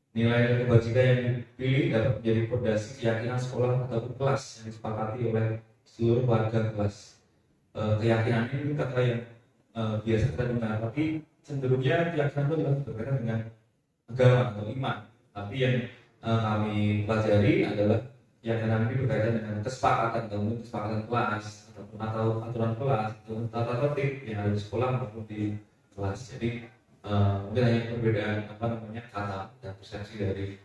Nilai kebajikan yang dipilih dapat menjadi fondasi keyakinan sekolah ataupun kelas yang disepakati oleh seluruh warga kelas. Keyakinan ini kata yang biasa kita dengar, tapi cenderungnya keyakinan itu adalah berkaitan dengan agama atau iman. Tapi yang kami pelajari adalah keyakinan ini berkaitan dengan kesepakatan kelas atau aturan kelas atau tata tertib yang ada di sekolah maupun di kelas. Jadi mungkin hanya perbedaan kata dan persepsi dari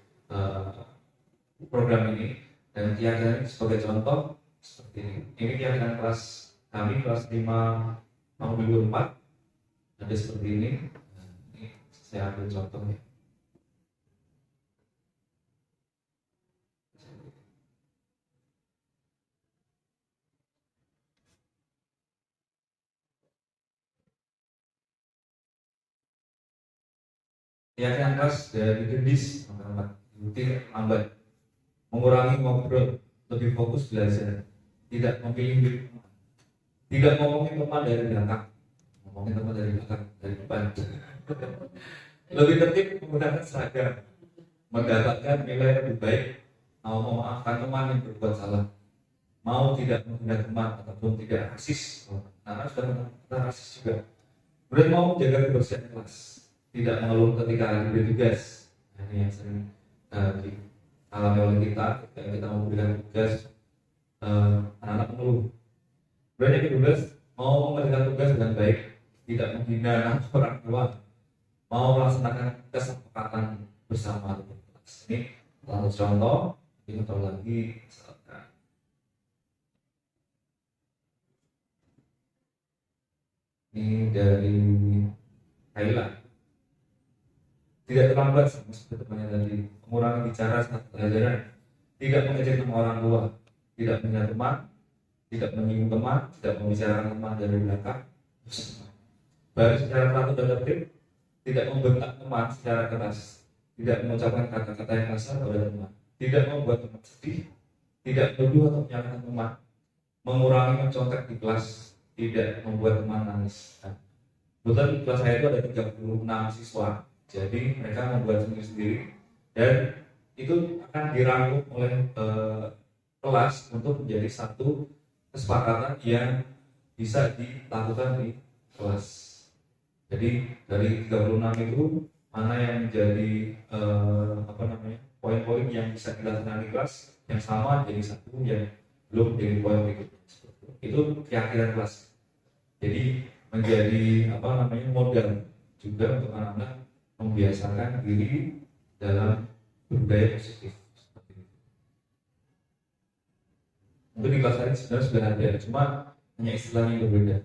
program ini. Dan keyakinan ini sebagai contoh seperti ini. Ini keyakinan kelas kami, kelas 5 tahun 2004, ada seperti ini. Nah, ini saya ambil contohnya. Keyakinan kelas dari Gendis, teman-teman, tidak lambat, mengurangi ngobrol, lebih fokus belajar, tidak memilih teman, tidak ngomongin teman dari belakang, ngomongin teman dari belakang, dari depan, lebih tertib menggunakan seragam, mendapatkan nilai lebih baik, mau memaafkan teman yang berbuat salah, mau tidak menghina teman ataupun tidak rasis, karena sudah kita rasis juga, kemudian mau menjaga kebersihan kelas, tidak mengeluh ketika diberi tugas. Nah, ini yang sering dialami oleh kita ketika kita memberikan tugas, anak-anak mengeluh. Kemudian yang kedua, mau mengerjakan tugas dengan baik, tidak menghina orang tua, mau melaksanakan kesepakatan bersama dengan kelas. Ini salah satu contoh. Kita tahu lagi misalkan ini dari Thailand. Tidak terlambat sama seperti temannya tadi, mengurangi bicara saat pelajaran, tidak mengejek nama orang tua, tidak menghina teman, tidak menyinggung teman, tidak membicarakan teman dari belakang, baris secara teratur dan tertib, tidak membentak teman secara keras, tidak mengucapkan kata-kata yang kasar pada teman, tidak membuat teman sedih, tidak menuduh atau menyalahkan teman, mengurangi mencontek di kelas, tidak membuat teman nangis. Nah, kebetulan di kelas saya itu ada 36 siswa. Jadi mereka membuat sendiri-sendiri dan itu akan dirangkum oleh kelas untuk menjadi satu kesepakatan yang bisa dilakukan di kelas. Jadi dari 36 itu mana yang menjadi poin-poin yang bisa dilaksanakan di kelas yang sama jadi satu, yang belum jadi poin berikutnya. Itu keyakinan kelas. Jadi menjadi modal juga untuk anak-anak membiasakan diri dalam berbudaya positif seperti itu. Mungkin di kelas lain sebenarnya sudah ada, cuma hanya istilahnya yang berbeda.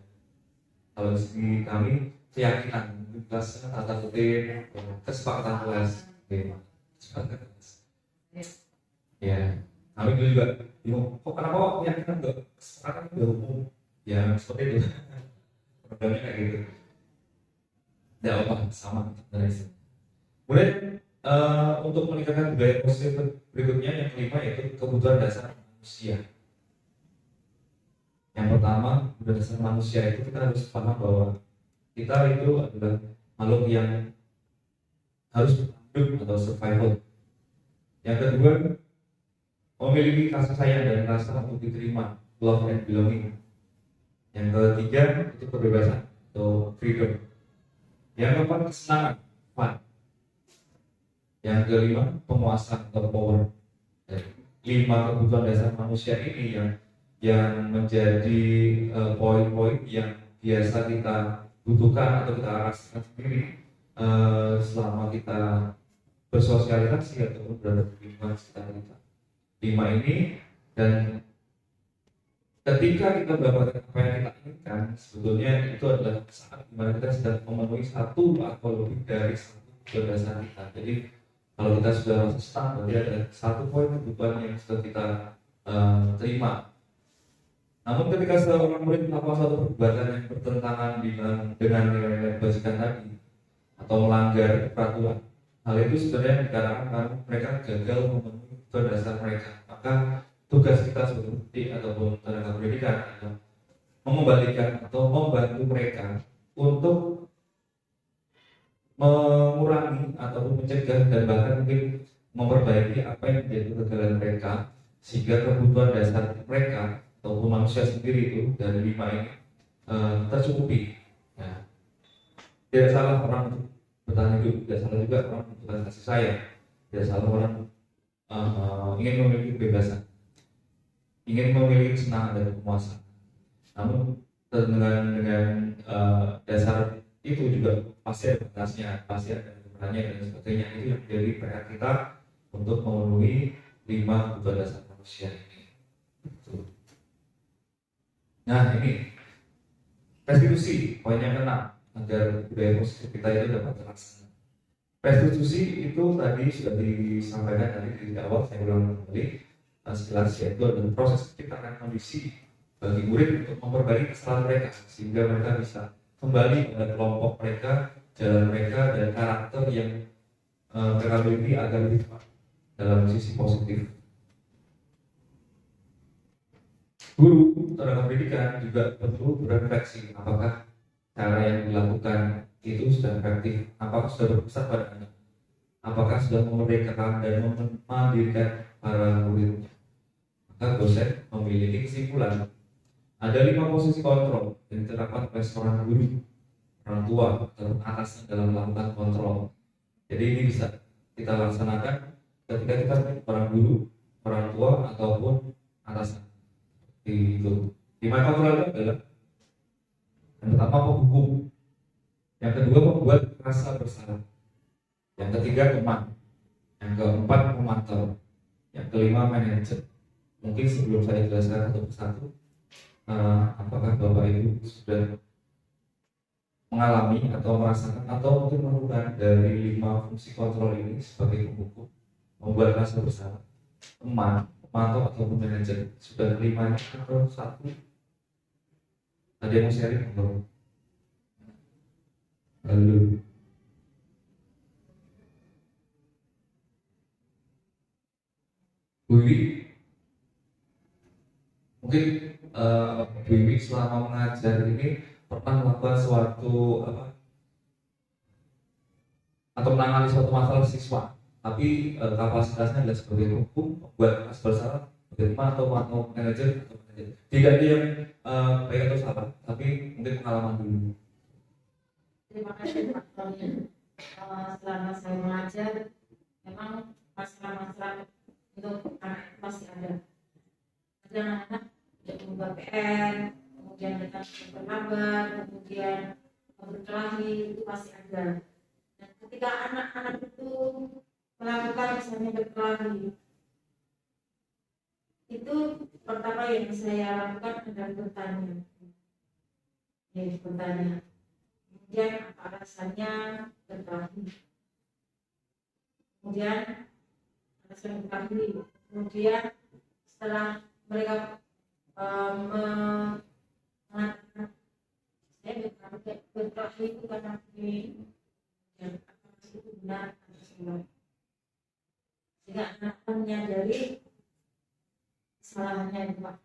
Kalau di kami keyakinan, di kelas tata tertib, kesepakatan kelas, kesepakatan kelas. Ya, kami dulu juga bingung, kenapa keyakinan enggak kesepakatan enggak umum? Ya seperti itu. Programnya kayak gitu. Tidak apa, sama sebenarnya. Kemudian untuk meningkatkan budaya positif berikutnya yang kelima yaitu kebutuhan dasar manusia. Yang pertama, kebutuhan dasar manusia itu kita harus paham bahwa kita itu adalah makhluk yang harus hidup atau survival. Yang kedua, memiliki kasih sayang dan rasa untuk diterima, love and belonging. Yang ketiga, itu kebebasan atau freedom. Yang keempat, kesenangan, fun. Yang kelima, penguasaan atau power. Dan 5 kebutuhan dasar manusia ini yang menjadi poin-poin yang biasa kita butuhkan atau kita rasakan sendiri selama kita bersosialisasi ataupun berada di lingkungan sekitar kita. 5 ini, dan ketika kita mendapatkan apa yang kita inginkan, sebetulnya itu adalah saat dimana kita sedang memenuhi satu atau lebih dari satu kebutuhan dasar kita. Jadi kalau kita sudah rasa stuck, berarti ada satu poin kebutuhan yang sudah kita terima. Namun ketika seorang murid melakukan suatu perbuatan yang bertentangan dengan nilai-nilai kebajikan tadi atau melanggar peraturan, hal itu sebenarnya dikarenakan karena mereka gagal memenuhi kebutuhan dasar mereka. Maka tugas kita sebagai pendidik ataupun tenaga pendidikan adalah mengembalikan atau membantu mereka untuk mengurangi ataupun mencegah dan bahkan mungkin memperbaiki apa yang menjadi kegagalan mereka, sehingga kebutuhan dasar mereka ataupun manusia sendiri itu dari 5 ini tercukupi. Nah, tidak salah orang untuk bertahan hidup, tidak salah juga orang membutuhkan kasih sayang, tidak salah orang ingin memiliki kebebasan, ingin memiliki kesenangan dan kepuasan. Namun dengan dasar itu juga pasti ada batasnya, pasti ada ukurannya dan sebagainya. Itu yang menjadi PR kita untuk memenuhi 5 kebutuhan dasar manusia ini. Nah ini restitusi, poin yang ke-6, agar budaya positif kita itu dapat terlaksana. Restitusi itu tadi sudah disampaikan tadi di awal, saya ulang kembali sekilas, yaitu adalah proses penciptaan kondisi bagi murid untuk memperbaiki kesalahan mereka sehingga mereka bisa kembali pada kelompok mereka, jalan mereka, dan karakter yang mereka miliki agar lebih tepat dalam sisi positif. Guru tenaga pendidikan juga perlu berefleksi apakah cara yang dilakukan itu sudah efektif, apakah sudah berpusat pada anak, apakah sudah memerdekakan dan memandirikan para muridnya. Maka dosen memiliki kesimpulan ada 5 posisi kontrol yang diterapkan oleh seorang guru, orang tua, atau atasan dalam melakukan kontrol. Jadi ini bisa kita laksanakan ketika kita orang guru, orang tua, ataupun atasan. Itu 5 kontrol itu adalah yang pertama penghukum, yang kedua membuat rasa bersalah, yang ketiga teman, yang keempat memantau, yang kelima manajer. Mungkin sebelum saya jelaskan satu persatu, apakah Bapak Ibu sudah mengalami atau merasakan atau mungkin melakukan dari 5 fungsi kontrol ini sebagai penghukum, membuat rasa bersalah, teman, memantau ataupun manajer. Sudah 5-nya atau 1? Ada yang mau sharing atau? Lalu Bu Wiwi, mungkin Bu Wiwi selama mengajar ini pernah melakukan suatu atau menangani suatu masalah siswa, tapi kapasitasnya adalah sebagai hukum, membuat rasa bersalah, bagaimana atau manajer atau manajer. Tidak ada yang baik atau salah, tapi mungkin pengalaman dulu. Terima kasih Pak Tony. Selama saya mengajar, memang masalah-masalah untuk anak masih ada. Ada anak-anak tidak mengubah PR, kemudian mereka berkabar, kemudian berkelahi, itu pasti ada. Dan ketika anak-anak itu melakukan misalnya berkelahi, itu pertama yang saya lakukan adalah bertanya. Bertanya. Kemudian apa alasannya berkelahi? Kemudian alasan berkelahi. Kemudian setelah mereka mengatakan saya berkelahi itu karena ini, dan apakah itu benar atau salah? Sehingga anak menyadari kesalahannya itu Pak.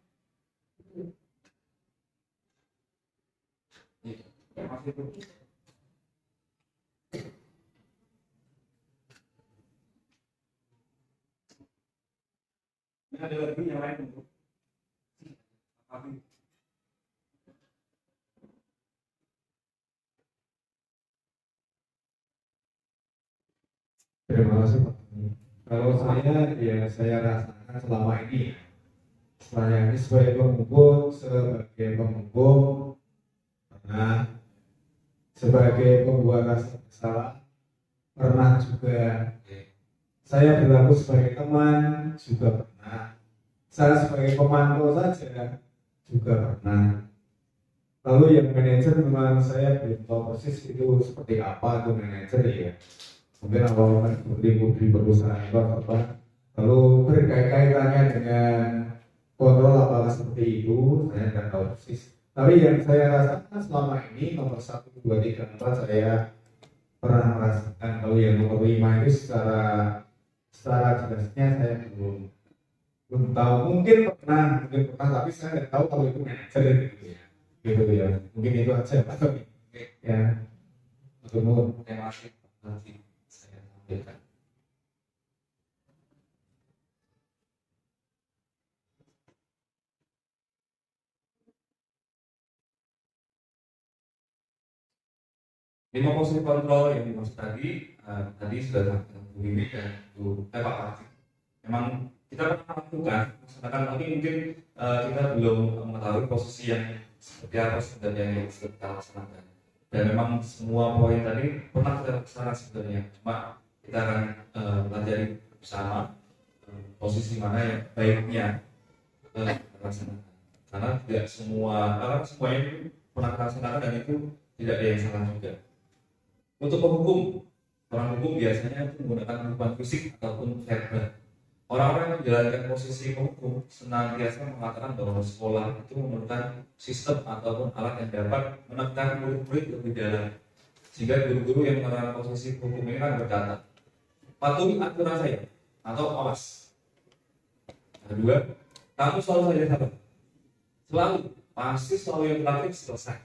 Terima kasih Bu. Ada lagi yang lain Bu? Terima kasih Pak. Kalau saya rasakan selama ini, saya ini sebagai penghukum pernah, sebagai pembuat rasa bersalah pernah juga. Saya berlaku sebagai teman juga pernah. Saya sebagai pemantau saja juga pernah. Lalu yang manajer memang saya belum tahu persis itu seperti apa itu manajer ya. Mungkin awalnya seperti perusahaan itu apa. Lalu berkaitannya dengan kontrol apakah seperti itu, saya tidak tahu persis. Tapi yang saya rasakan selama ini nomor 1, 2, 3, 4 saya pernah merasakan. Kalau yang nomor 5 itu secara jelasnya saya belum tahu. Mungkin pernah, tapi saya tidak tahu kalau itu manajer gitu ya. Gitu ya. Mungkin itu aja Pak Tony. Ya. Terima kasih. Nanti saya sampaikan. Lima posisi kontrol yang dimaksud tadi sudah dilakukan Bu Wiwi dan Pak Parti. Memang kita pernah lakukan, tapi mungkin kita belum mengetahui posisi yang seperti apa sebenarnya yang sudah kita laksanakan. Dan memang semua poin tadi pernah kita laksanakan sebenarnya, cuma kita akan pelajari bersama posisi mana yang baiknya kita laksanakan. Karena tidak semuanya itu pernah kita laksanakan dan itu tidak ada yang salah juga. Untuk penghukum, orang hukum biasanya itu menggunakan hukuman fisik ataupun verbal. Orang-orang yang menjalankan posisi penghukum senantiasa mengatakan bahwa sekolah itu memerlukan sistem ataupun alat yang dapat menekan murid-murid lebih dalam. Sehingga guru-guru yang menerapkan posisi hukum ini kan berkata, patuhi aturan saya atau awas. Kedua, kamu selalu saja sabar. Selalu, pasti selalu yang terakhir selesai.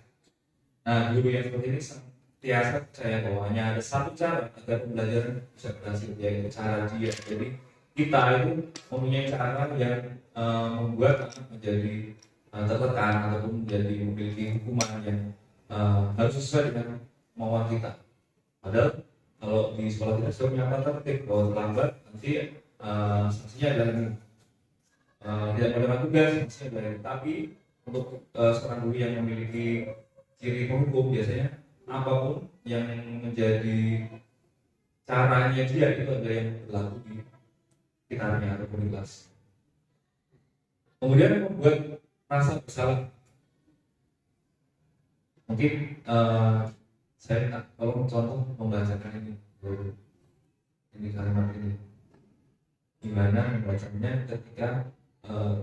Nah, guru yang seperti ini senantiasa percaya bahwa hanya ada satu cara agar pembelajaran bisa berhasil, yaitu cara dia. Jadi kita itu mempunyai cara yang membuat anak menjadi tertekan ataupun menjadi memiliki hukuman yang harus sesuai dengan kemauan kita. Padahal kalau di sekolah kita sudah punya tata tertib bahwa terlambat nanti sanksinya adalah tidak menerima tugas, sanksinya adalah ini. Tapi untuk seorang guru yang memiliki ciri penghukum biasanya apapun yang menjadi caranya dia itu ada yang berlaku di sekitarnya ataupun di kelas. Kemudian membuat rasa bersalah. Mungkin saya minta tolong contoh membacakan ini kalimat ini. Gimana membacanya ketika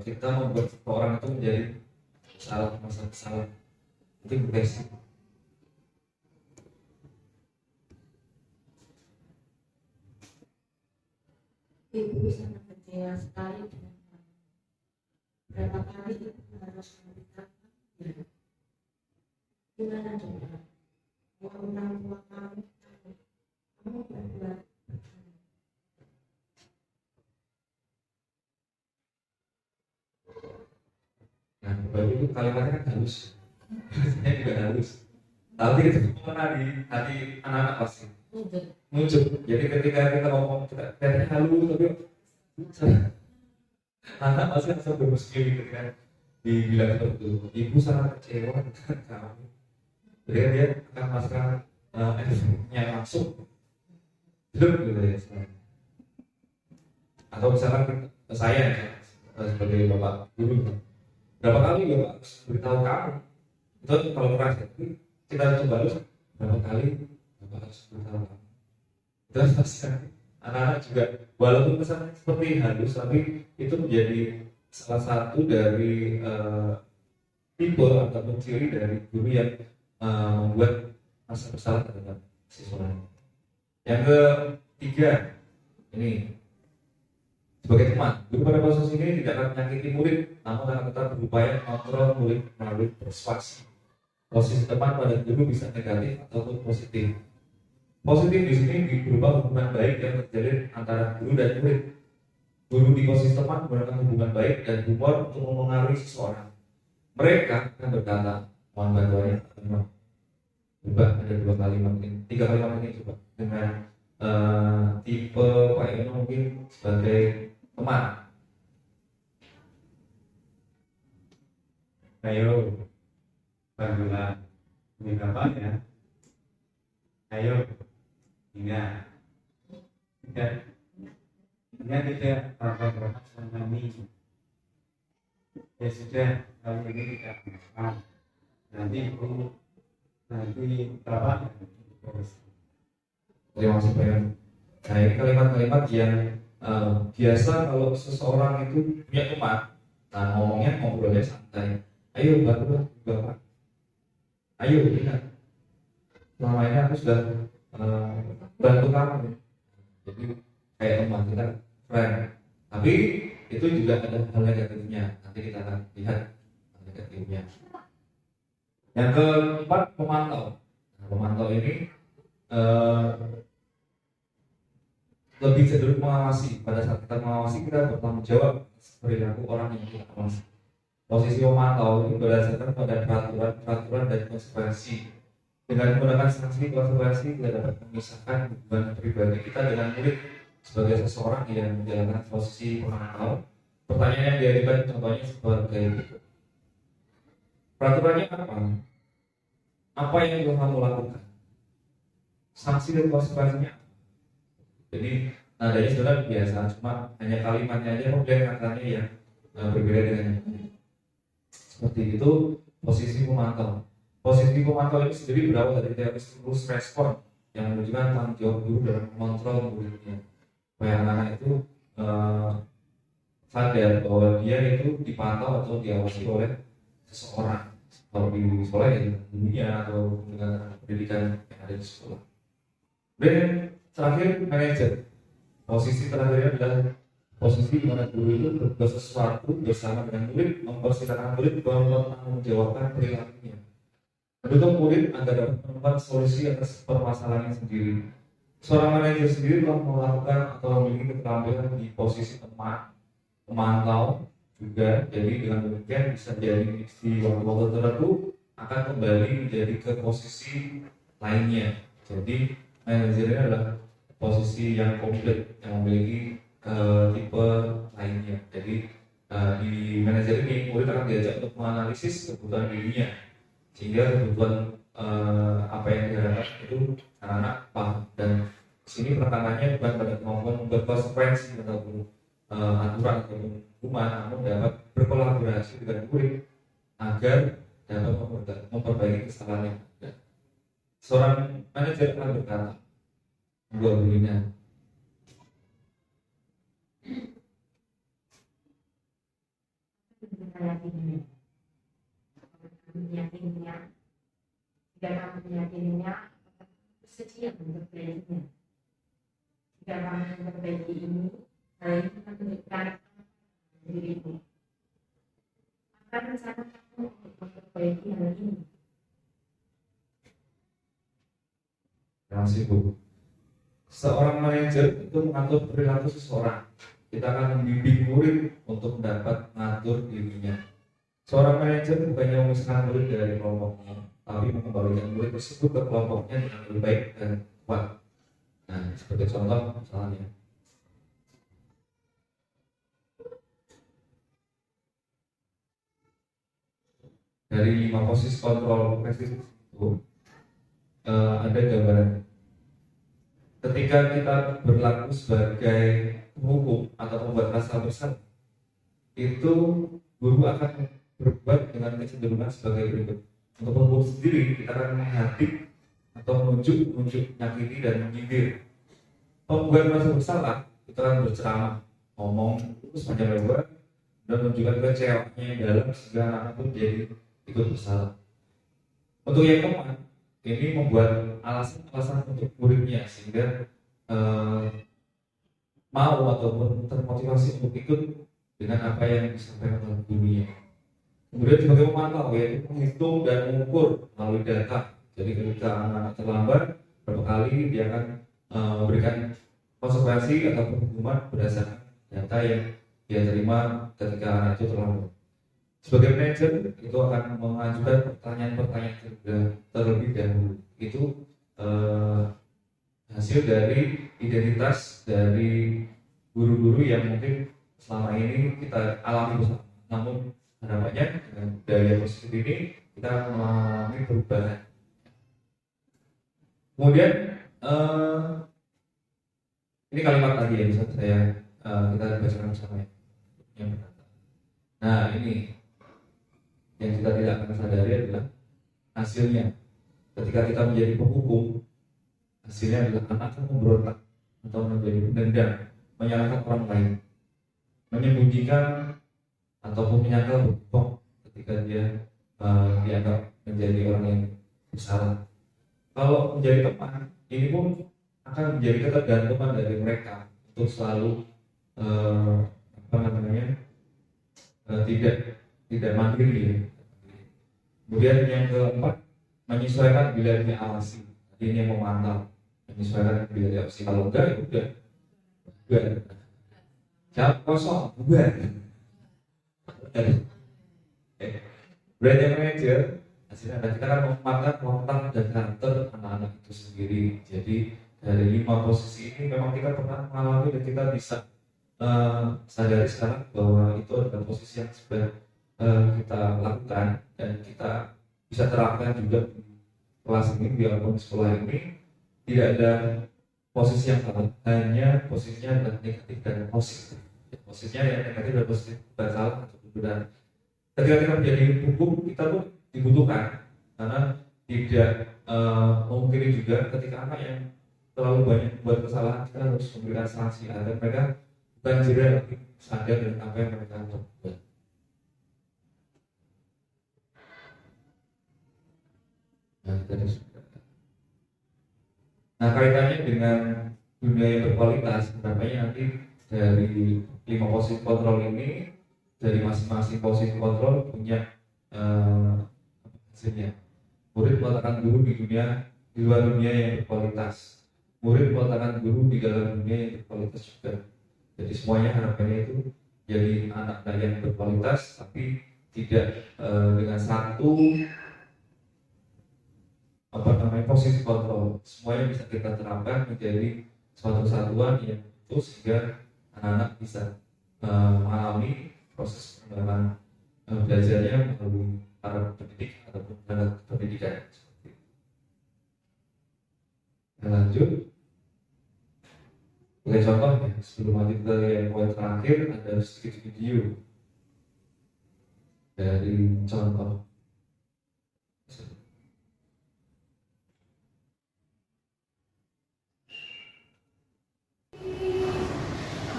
kita membuat orang itu menjadi merasa bersalah. Mungkin basic. Ibu sangat kecewa sekali dengan kamu. Berapa kali ibu harus memberitahu ya. Gimana coba? Kalau orang tua kamu tahu kamu berbuat begini. Nah, baru itu kalimatnya kan halus. Saya juga halus. Tapi itu kemana di hati anak-anak pasti muncul. Jadi ketika kita ngomong kayaknya halus tapi anak pasti langsung bermuskil gitu kan. Dibilang seperti itu, ibu sangat kecewa dengan kamu. Jadi dia akan merasakan efeknya langsung hidup gitu ya. Atau misalkan saya sebagai bapak guru, berapa kali bapak harus beritahu kamu itu kalau keras, tapi kita coba harus berapa kali bapak harus beritahu kamu. Terus pasti anak-anak juga walaupun kesannya seperti halus, tapi itu menjadi salah satu dari tipe atau ciri dari guru yang membuat rasa bersalah terhadap siswanya. Yang ketiga, ini sebagai teman, guru pada posisi ini tidak akan menyakiti murid, namun akan tetap berupaya mengontrol murid melalui persuasi. Posisi teman pada guru bisa negatif ataupun positif. Positif di sini berupa hubungan baik yang terjalin antara guru dan murid. Guru di posisi teman menggunakan hubungan baik dan humor untuk mempengaruhi seseorang. Mereka akan berkata, mohon bantuannya, coba ada 2 kalimat ini, 3 kalimat ini coba dengan tipe Pak Eno mungkin sebagai teman. Ayo, bantulah ini berapa ya? Ayo, ingat tidak berapa sama kami. Ya sudah, kalau ini tidak apa. Nanti berapa? Terima kasih Pak Eno. Nah ini kalimat-kalimat yang biasa kalau seseorang itu punya teman, nah ngomongnya ngobrolnya santai. Ayo bantu bapak. Ayo ingat, selama ini aku sudah bantu kamu. Jadi kayak teman kita, friend. Tapi itu juga ada hal negatifnya. Nanti kita akan lihat hal negatifnya. Yang keempat, pemantau. Nah, pemantau ini lebih cenderung mengawasi. Pada saat kita mengawasi, kita bertanggung jawab perilaku orang yang kita awasi. Posisi memantau ini berdasarkan pada peraturan dan konsekuensi. Dengan menggunakan sanksi konsekuensi, kita dapat memisahkan hubungan pribadi kita dengan murid sebagai seseorang yang menjalankan posisi pemantau. Pertanyaan yang diajukan contohnya sebagai berikut. Peraturannya apa? apa yang telah kamu lakukan, sanksi dan konsekuensinya. Jadi nadanya sebenarnya biasa, cuma hanya kalimatnya aja kemudian katanya yang berbeda dengan yang lain. Seperti itu posisi pemantau. Posisi pemantau ini sendiri berawal dari teori stimulus respon yang menunjukkan tanggung jawab guru dalam mengontrol muridnya. Supaya anak-anak itu sadar bahwa dia itu dipantau atau diawasi oleh seseorang. Kalau di sekolah ya dunia atau dengan pendidikan yang ada di sekolah. Dan terakhir manajer. Posisi terakhirnya adalah posisi di mana guru itu berbuat sesuatu bersama dengan murid, mempersilahkan murid mempertanggungjawabkan perilakunya. Mendukung murid agar dapat menemukan solusi atas permasalahannya sendiri. Seorang manajer sendiri telah melakukan atau memiliki keterampilan di posisi teman, pemantau juga. Jadi dengan demikian bisa jadi di waktu-waktu tertentu akan kembali menjadi ke posisi lainnya. Jadi manajernya adalah posisi yang komplit yang memiliki tipe lainnya. Jadi di manajer ini murid akan diajak untuk menganalisis kebutuhan dirinya sehingga kebutuhan apa yang diharapkan itu anak-anak paham. Dan sini penekanannya bukan pada kemampuan membuat konsekuensi ataupun aturan atau hukuman, namun dapat berkolaborasi dengan murid agar dapat memperbaiki kesalahan yang ada. Seorang manajer akan berkata, dua dirinya, meyakininya, jika kamu meyakininya, bersedia memperbaikinya. Jika kamu memperbaiki ini, hal ini akan menunjukkan dirimu. Akan rencana kamu untuk memperbaiki hal ini. Terima kasih Bu. Seorang manajer itu mengatur perilaku seseorang. Kita akan membimbing murid untuk dapat mengatur dirinya. Seorang manajer bukannya memisahkan murid dari kelompoknya, tapi mengembalikan murid tersebut ke kelompoknya dengan lebih baik dan kuat. Nah, sebagai contoh misalnya, dari 5 posisi kontrol progresif itu ada gambaran. Ketika kita berlaku sebagai penghukum atau pembuat rasa bersalah, itu guru akan berbuat dengan kecenderungan sebagai berikut. Untuk penghukum sendiri, kita akan menghadik atau menunjuk, nyakiti dan menyindir. Pembuat rasa bersalah, kita akan berceramah, ngomong sepanjang lebar dan menunjukkan kecewaannya yang dalam sehingga anak-anak itu jadi ikut bersalah. Untuk yang keempat, ini membuat alasan-alasan untuk muridnya sehingga mau ataupun termotivasi untuk ikut dengan apa yang disampaikan oleh gurunya. Kemudian sebagai pemantau, yaitu menghitung dan mengukur melalui data. Jadi ketika anak terlambat, berapa kali dia akan memberikan konsekuensi atau hukuman berdasarkan data yang dia terima ketika anak itu terlambat. Sebagai manajer itu akan mengajukan pertanyaan-pertanyaan terlebih dahulu. Itu hasil dari identitas dari guru-guru yang mungkin selama ini kita alami bersama. Namun harapannya dengan budaya positif ini kita mengalami perubahan. Kemudian ini kalimat tadi ya, bisa saya kita bacakan bersama ya. Yang berkata, nah ini yang kita tidak akan sadari adalah hasilnya. Ketika kita menjadi penghukum, hasilnya adalah anak akan memberontak atau menjadi pendendam, menyalahkan orang lain, menyembunyikan ataupun menyangkal berbohong ketika dia dianggap menjadi orang yang bersalah. Kalau menjadi teman, ini pun akan menjadi ketergantungan dari mereka untuk selalu tidak mandiri ya. Kemudian yang keempat, menyesuaikan bila diawasi. Ini yang memantau, menyesuaikan bila diawasi. Kalau enggak ya udah jawab kosong, bubar. Brand yang manajer hasilnya kita akan memanfaatkan watak dan karakter anak-anak itu sendiri. Jadi dari 5 posisi ini memang kita pernah mengalami dan kita bisa sadari sekarang bahwa itu adalah posisi yang sudah kita lakukan dan kita bisa terapkan juga di kelas ini, biarpun di sekolah ini tidak ada posisi yang salah, hanya posisinya adalah negatif dan positif. Posisinya yang negatif dan positif bukan salah atau benar. Ketika kita menjadi hukum, kita pun dibutuhkan karena tidak memungkiri juga ketika anak yang terlalu banyak membuat kesalahan, kita harus memberikan sanksi agar mereka bukan jera tapi sadar dengan apa yang mereka lakukan. Nah, kaitannya dengan dunia yang berkualitas, harapannya nanti dari 5 posisi kontrol ini, dari masing-masing posisi kontrol punya hasilnya. Murid meletakkan guru di luar dunia yang berkualitas. Murid meletakkan guru di dalam dunia yang berkualitas juga. Jadi semuanya harapannya itu jadi anak-anak yang berkualitas, tapi tidak dengan satu posisi kontrol. Semuanya bisa kita terapkan menjadi suatu kesatuan yang utuh sehingga anak-anak bisa mengalami proses pengembangan belajarnya melalui para pendidik ataupun tenaga pendidikan. Kita lanjut. Sebagai contoh ya, sebelum lanjut ke yang poin terakhir ada sedikit video dari contoh.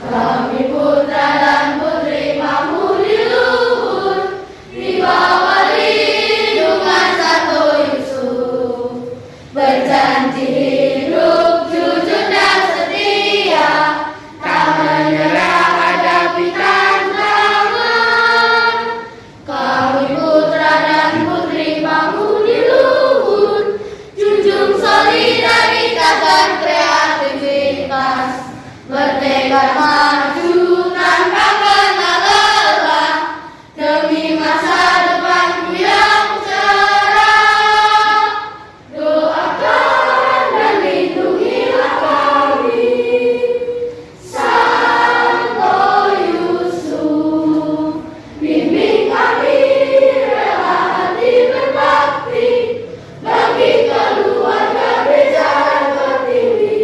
Kami putra dan putri Mahmudi luhur di bawah lindungan Santo Yusuf, berjanji hidup jujur dan setia, tak menyerah hadapi tantangan. Kami putra dan putri Mahmudi luhur, junjung solidaritas dan kreativitas, bertekad maju tanpa kenal lelah demi masa depanku yang cerah. Doakan dan lindungilah kami, Santo Yusuf. Bimbing kami rela hati berbakti bagi keluarga gereja Pertiwi.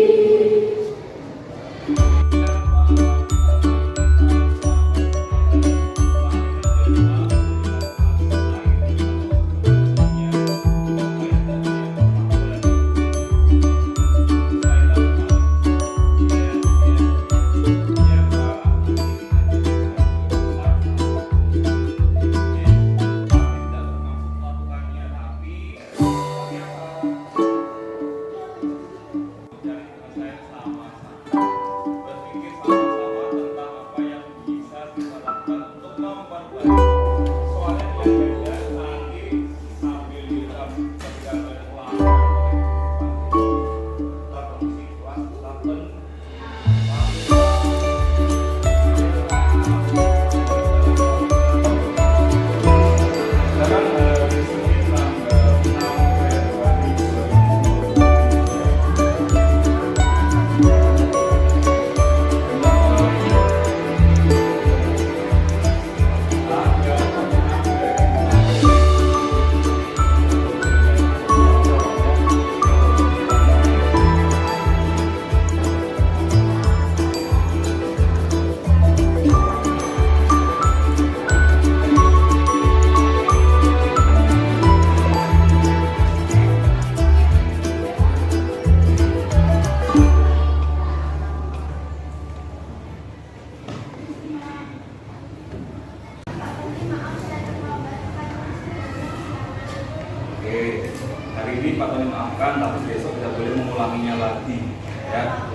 Hari ini Pak Tony maafkan, tapi besok tidak boleh mengulanginya lagi, ya.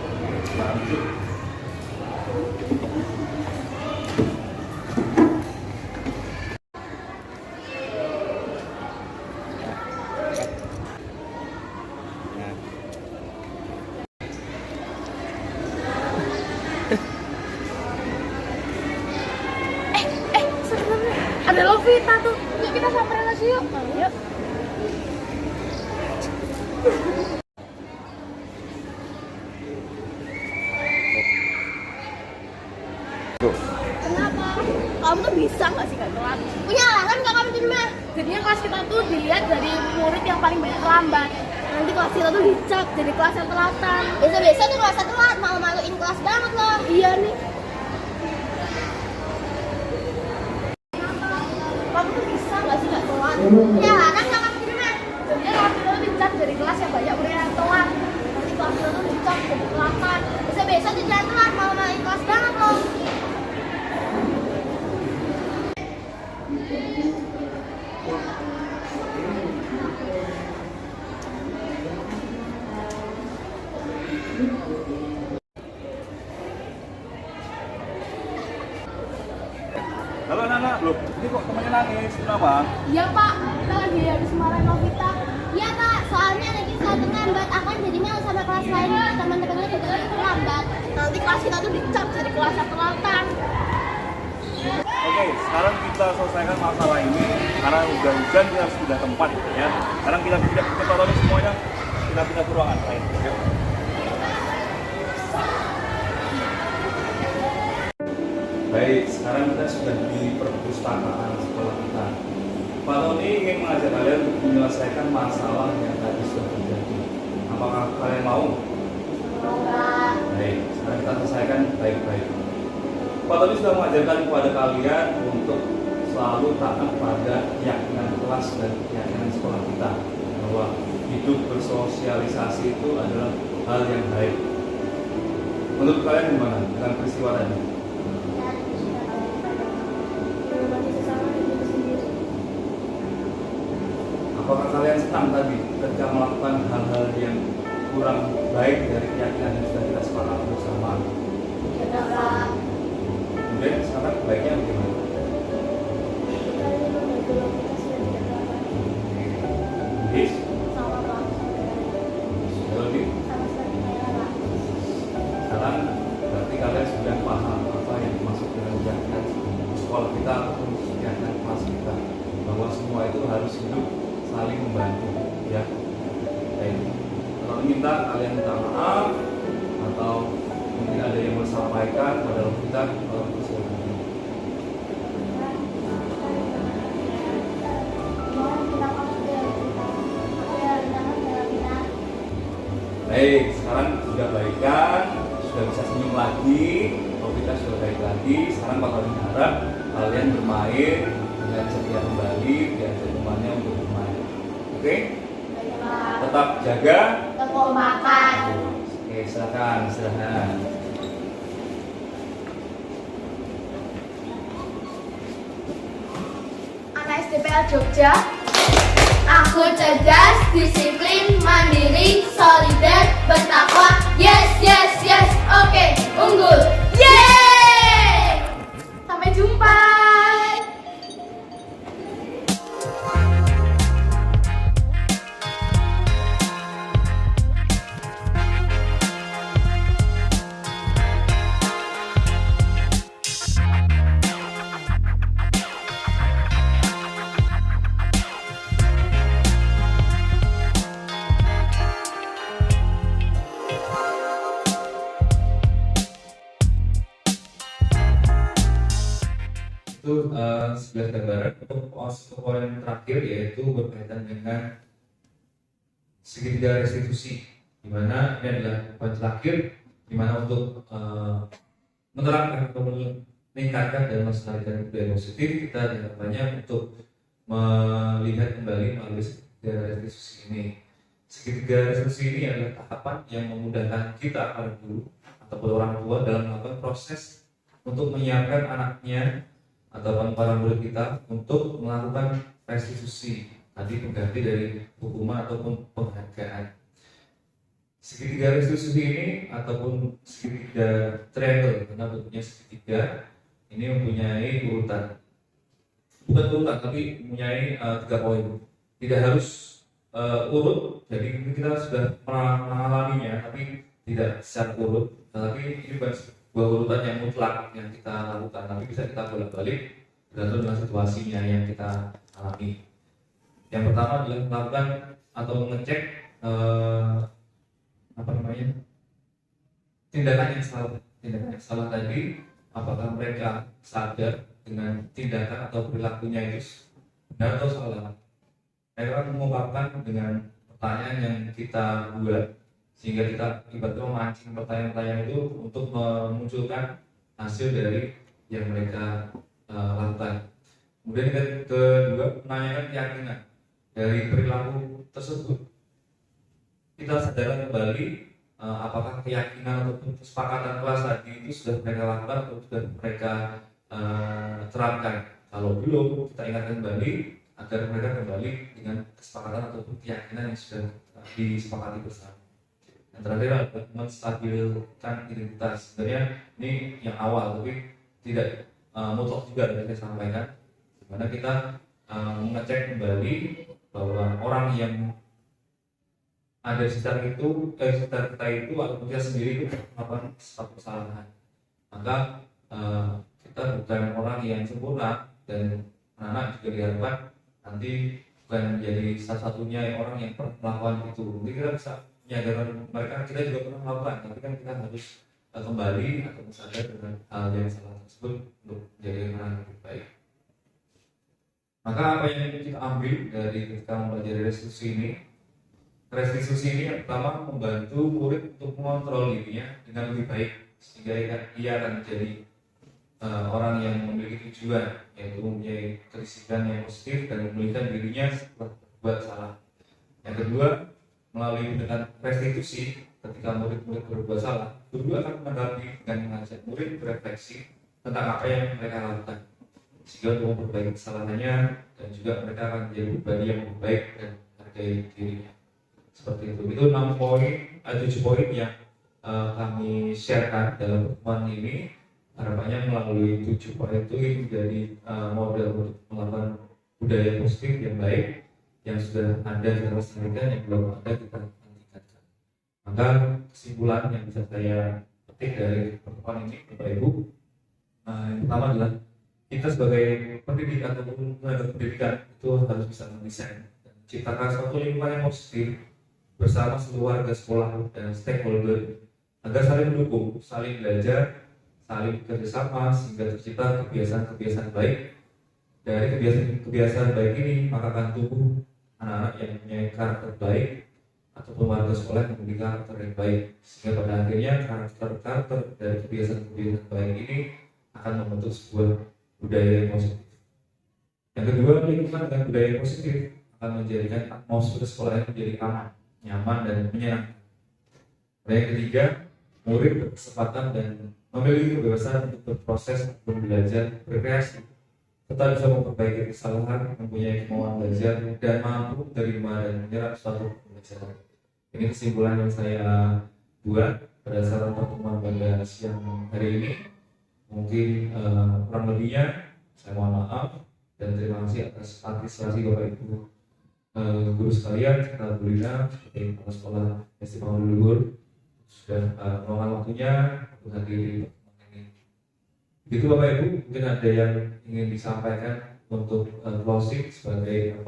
Lanjut. Ada Lovita tuh. Yuk kita samperin aja yuk. Yuk. Kenapa? kamu tuh bisa nggak sih nggak telat? Punya alasan nggak kamu di rumah? Jadinya kelas kita tuh dilihat dari murid yang paling banyak terlambat. Nanti kelas kita tuh dicap jadi kelas yang telatan. Biasa-biasa tuh kelas telat, malu-maluin kelas banget loh. Iya nih. Kamu tuh bisa nggak sih nggak telat? Punya alasan nggak kamu di rumah? Jadinya kelas kita tuh dicap dari kelas yang banyak murid yang telat. Nanti kelas kita tuh dicap jadi telatan. Biasa-biasa tuh jangan telat, malu-maluin kelas banget loh. Halo anak-anak, loh ini kok temennya nangis, kenapa? Iya Pak, kita lagi habis marahin Novita. Iya Pak, soalnya nanti kita terlambat akan jadinya sama kelas lain teman-temannya juga lagi terlambat. Nanti kelas kita tuh dicap jadi kelas yang telatan. Oke, sekarang kita selesaikan masalah ini karena udah hujan kita harus pindah tempat ya. Sekarang kita tolong semuanya, kita pindah ke ruangan lain. Yuk. Baik, sekarang kita sudah di perpustakaan sekolah kita. Pak Tony ingin mengajak kalian untuk menyelesaikan masalah yang tadi sudah terjadi. Apakah kalian mau? Baik, sekarang kita selesaikan baik-baik. Pak Tony sudah mengajarkan kepada kalian untuk selalu taat pada keyakinan kelas dan keyakinan sekolah kita, bahwa hidup bersosialisasi itu adalah hal yang baik. Menurut kalian gimana dengan peristiwa tadi? Apakah kalian senang tadi ketika melakukan hal-hal yang kurang baik dari keyakinan yang sudah kita sepakati bersama? Kemudian sekarang baiknya bagaimana? Bis? Sudah lebih? Sekarang berarti kalian sudah paham apa yang dimaksud dengan keyakinan sekolah kita ataupun keyakinan kelas kita, bahwa semua itu harus hidup saling membantu, ya. Baik. Kalau minta kalian minta maaf atau mungkin ada yang mau disampaikan pada kita, kalau silakan. Baik, sekarang sudah baikan, sudah bisa senyum lagi, kalau kita sudah baik lagi. Sekarang bakal harap kalian bermain dengan ceria kembali, diajak temannya untuk bermain. Oke? Tetap jaga Kekompakan. Oke, silakan istirahat. Anak SDPL Jogja. Aku cerdas, disiplin, mandiri, solider, bertakwa. Yes, yes, yes. Oke, unggul. Yeay! Sampai jumpa. Itu sebelah gambaran untuk poin terakhir, yaitu berkaitan dengan segitiga restitusi, di mana ini adalah poin terakhir di mana untuk menerapkan atau meningkatkan dan melestarikan budaya positif, kita diharapkannya untuk melihat kembali melalui segitiga restitusi ini. Segitiga restitusi ini adalah tahapan yang memudahkan kita para guru ataupun orang tua dalam melakukan proses untuk menyiapkan anaknya atau para murid kita untuk melakukan restitusi, tadi pengganti dari hukuman ataupun penghargaan. Segitiga restitusi ini ataupun segitiga triangle, karena bentuknya segitiga, ini mempunyai urutan, bukan urutan tapi mempunyai 3 poin. Tidak harus urut, jadi kita sudah pernah mengalaminya, tapi tidak secara urut. Tetapi ini bukan sebuah urutan yang mutlak yang kita lakukan, tapi bisa kita bolak-balik tergantung dengan situasinya yang kita alami. Yang pertama adalah melakukan atau mengecek tindakan yang salah tadi, apakah mereka sadar dengan tindakan atau perilakunya itu benar atau salah. Mereka akan mengungkapkan dengan pertanyaan yang kita buat, sehingga kita tiba-tiba memancing pertanyaan-pertanyaan itu untuk memunculkan hasil dari yang mereka lakukan. Kemudian yang kedua, menanyakan keyakinan dari perilaku tersebut. Kita sadar kembali apakah keyakinan atau kesepakatan kelas tadi itu sudah mereka lakukan atau sudah mereka terapkan. Kalau belum, kita ingatkan kembali agar mereka kembali dengan kesepakatan atau keyakinan yang sudah disepakati bersama. Yang terakhir adalah menstabilkan identitas. Sebenarnya ini yang awal, tapi tidak mutlak juga yang saya sampaikan. Dimana kita mengecek kembali bahwa orang yang ada di sekitar sekitar kita itu atau kita sendiri itu melakukan suatu kesalahan. Maka kita bukan orang yang sempurna, dan anak-anak juga diharapkan nanti bukan menjadi satu-satunya orang yang pernah melakukan itu. Jadi kita bisa menyadarkan mereka, kita juga pernah melakukan, tapi kan kita harus kembali atau sadar dengan hal yang salah tersebut untuk menjadi orang yang lebih baik. Maka apa yang kita ambil dari ketika mempelajari restitusi ini? Restitusi ini yang pertama membantu murid untuk mengontrol dirinya dengan lebih baik, sehingga ia akan menjadi orang yang memiliki tujuan, yaitu mempunyai kedisiplinan yang positif dan memulihkan dirinya setelah berbuat salah. Yang kedua, melalui pendekatan restitusi, ketika murid-murid berbuat salah, guru akan menanggapi dengan mengajak murid berefleksi tentang apa yang mereka lakukan, sehingga untuk memperbaiki kesalahannya, dan juga mereka akan menjadi pribadi yang lebih baik dan menghargai dirinya. Seperti itu. Itu 7 poin yang kami sharekan dalam pertemuan ini. Harapannya melalui 7 poin itu menjadi model untuk melakukan budaya positif yang baik yang sudah ada dan terselesaikan, yang belum ada kita tingkatkan. Maka kesimpulan yang bisa saya petik dari pertemuan ini, Bapak Ibu, yang pertama adalah kita sebagai pendidik ataupun tenaga pendidikan itu harus bisa mendesain dan menciptakan suatu lingkungan yang positif bersama seluruh warga sekolah dan stakeholder agar saling mendukung, saling belajar, saling bekerjasama sehingga tercipta kebiasaan-kebiasaan baik. Dari kebiasaan baik ini maka akan tumbuh anak-anak yang mempunyai karakter baik ataupun warga sekolah yang memiliki karakter yang baik, sehingga pada akhirnya karakter dari kebiasaan-kebiasaan baik ini akan membentuk sebuah budaya yang positif. Yang kedua, lingkungan dengan budaya yang positif akan menjadikan atmosfer sekolah yang menjadi aman, nyaman, dan menyenangkan. Dan yang ketiga, murid berkesempatan dan memiliki kebebasan untuk berproses, belajar, berkreasi, serta bisa memperbaiki kesalahan, mempunyai kemauan belajar, dan mampu menerima dan menyerap suatu pembelajaran. Ini kesimpulan yang saya buat berdasarkan pertemuan pada siang hari ini. Mungkin kurang lebihnya saya mohon maaf dan terima kasih atas partisipasi Bapak Ibu guru sekalian, serta Bu Lina sebagai kepala sekolah SD Panggung Luhur sudah meluangkan waktunya untuk hadir di pertemuan ini. Begitu Bapak Ibu, mungkin ada yang ingin disampaikan untuk closing sebagai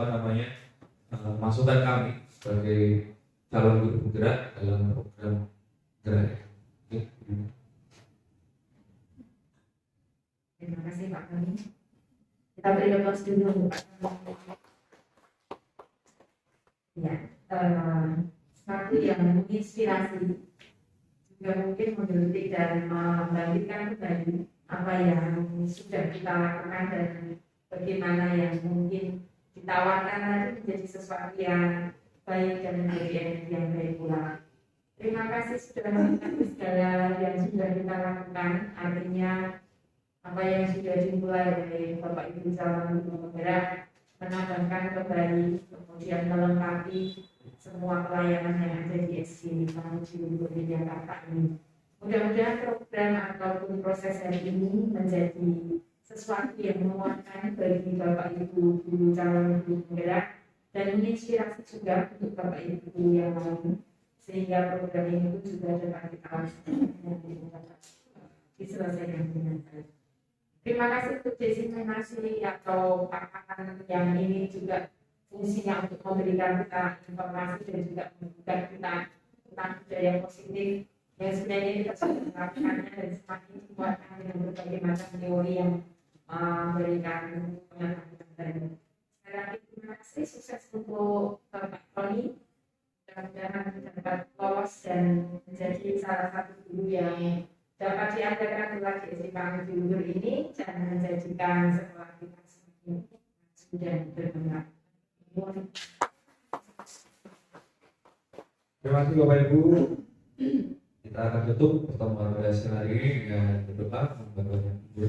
masukan kami sebagai calon guru penggerak dalam program gerak. Terima kasih Pak Kami. Kita beri aplaus dulu Pak Kami. Ya, satu yang menginspirasi juga mungkin menggelutik dan membangkitkan kembali apa yang sudah kita lakukan dan bagaimana yang mungkin ditawarkan tadi menjadi sesuatu yang baik dan menjadi energi yang baik pula. Terima kasih sudah mengikuti segala yang sudah kita lakukan. Artinya apa yang sudah dimulai oleh Bapak Ibu calon guru penggerak menambahkan kembali, kemudian melengkapi semua pelayanan yang ada di SD Panggung Luhur Jakarta ini. Mudah-mudahan program ataupun proses hari ini menjadi sesuatu yang menguatkan bagi Bapak Ibu guru calon guru penggerak dan menginspirasi juga untuk Bapak Ibu yang lain, sehingga program ini juga dapat kita laksanakan dan diselesaikan dengan baik. Terima kasih untuk diseminasi atau paparan yang ini juga fungsinya untuk memberikan kita informasi dan juga memberikan kita tentang budaya positif yang sebenarnya kita sudah melakukannya dan semakin dikuatkan dengan berbagai macam teori yang memberikan pengetahuan baru. Sekali lagi terima kasih, sukses untuk Pak Tony. Mudah-mudahan dapat lolos dan menjadi salah satu guru yang dapat diadakan lagi di Pamit Luhur ini dan menjadikan sekolah kita semakin maju dan berkembang. Terima kasih Bapak Ibu. Kita akan tutup pertemuan pada siang hari ini dengan berdoa membangun yang ibu.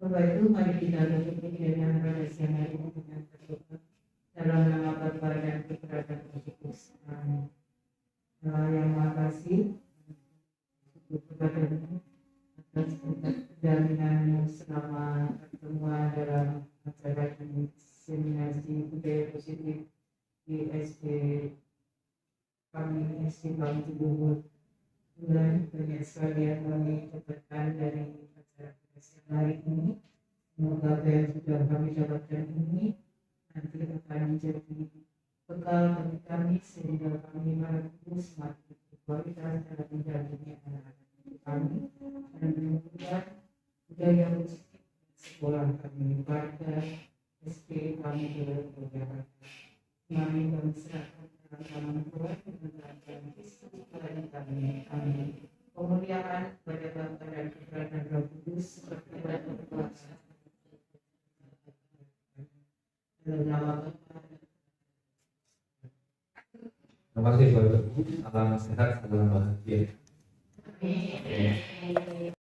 Bapak Ibu, mari kita tutup kegiatan pada siang hari ini dengan berdoa dalam nama Bapa dan Putra dan Roh Kudus. Amin. Yang Maha Kasih, kepada atas perjalananmu selama pertemuan dalam acara inseminasi budaya positif di SD kami Luhur. Dan banyak sekali yang kami dapatkan dari acara siang hari ini. Semoga apa yang sudah kami dapatkan ini nanti akan menjadi bekal bagi kami sehingga kami mampu semakin berkualitas dalam menjalani anak-anak kami dan menumbuhkan budaya positif sekolah kami pada SD kami di Jakarta. Kami kami serahkan dalam tangan Tuhan dengan Tuhan Yesus Tuhan kami. Amin. Pemuliaan kepada Bapa dan Putra dan Roh Kudus seperti pada perbuatan dalam nama Bapa. Terima kasih Bapak Ibu. Salam sehat, salam bahagia. Amin.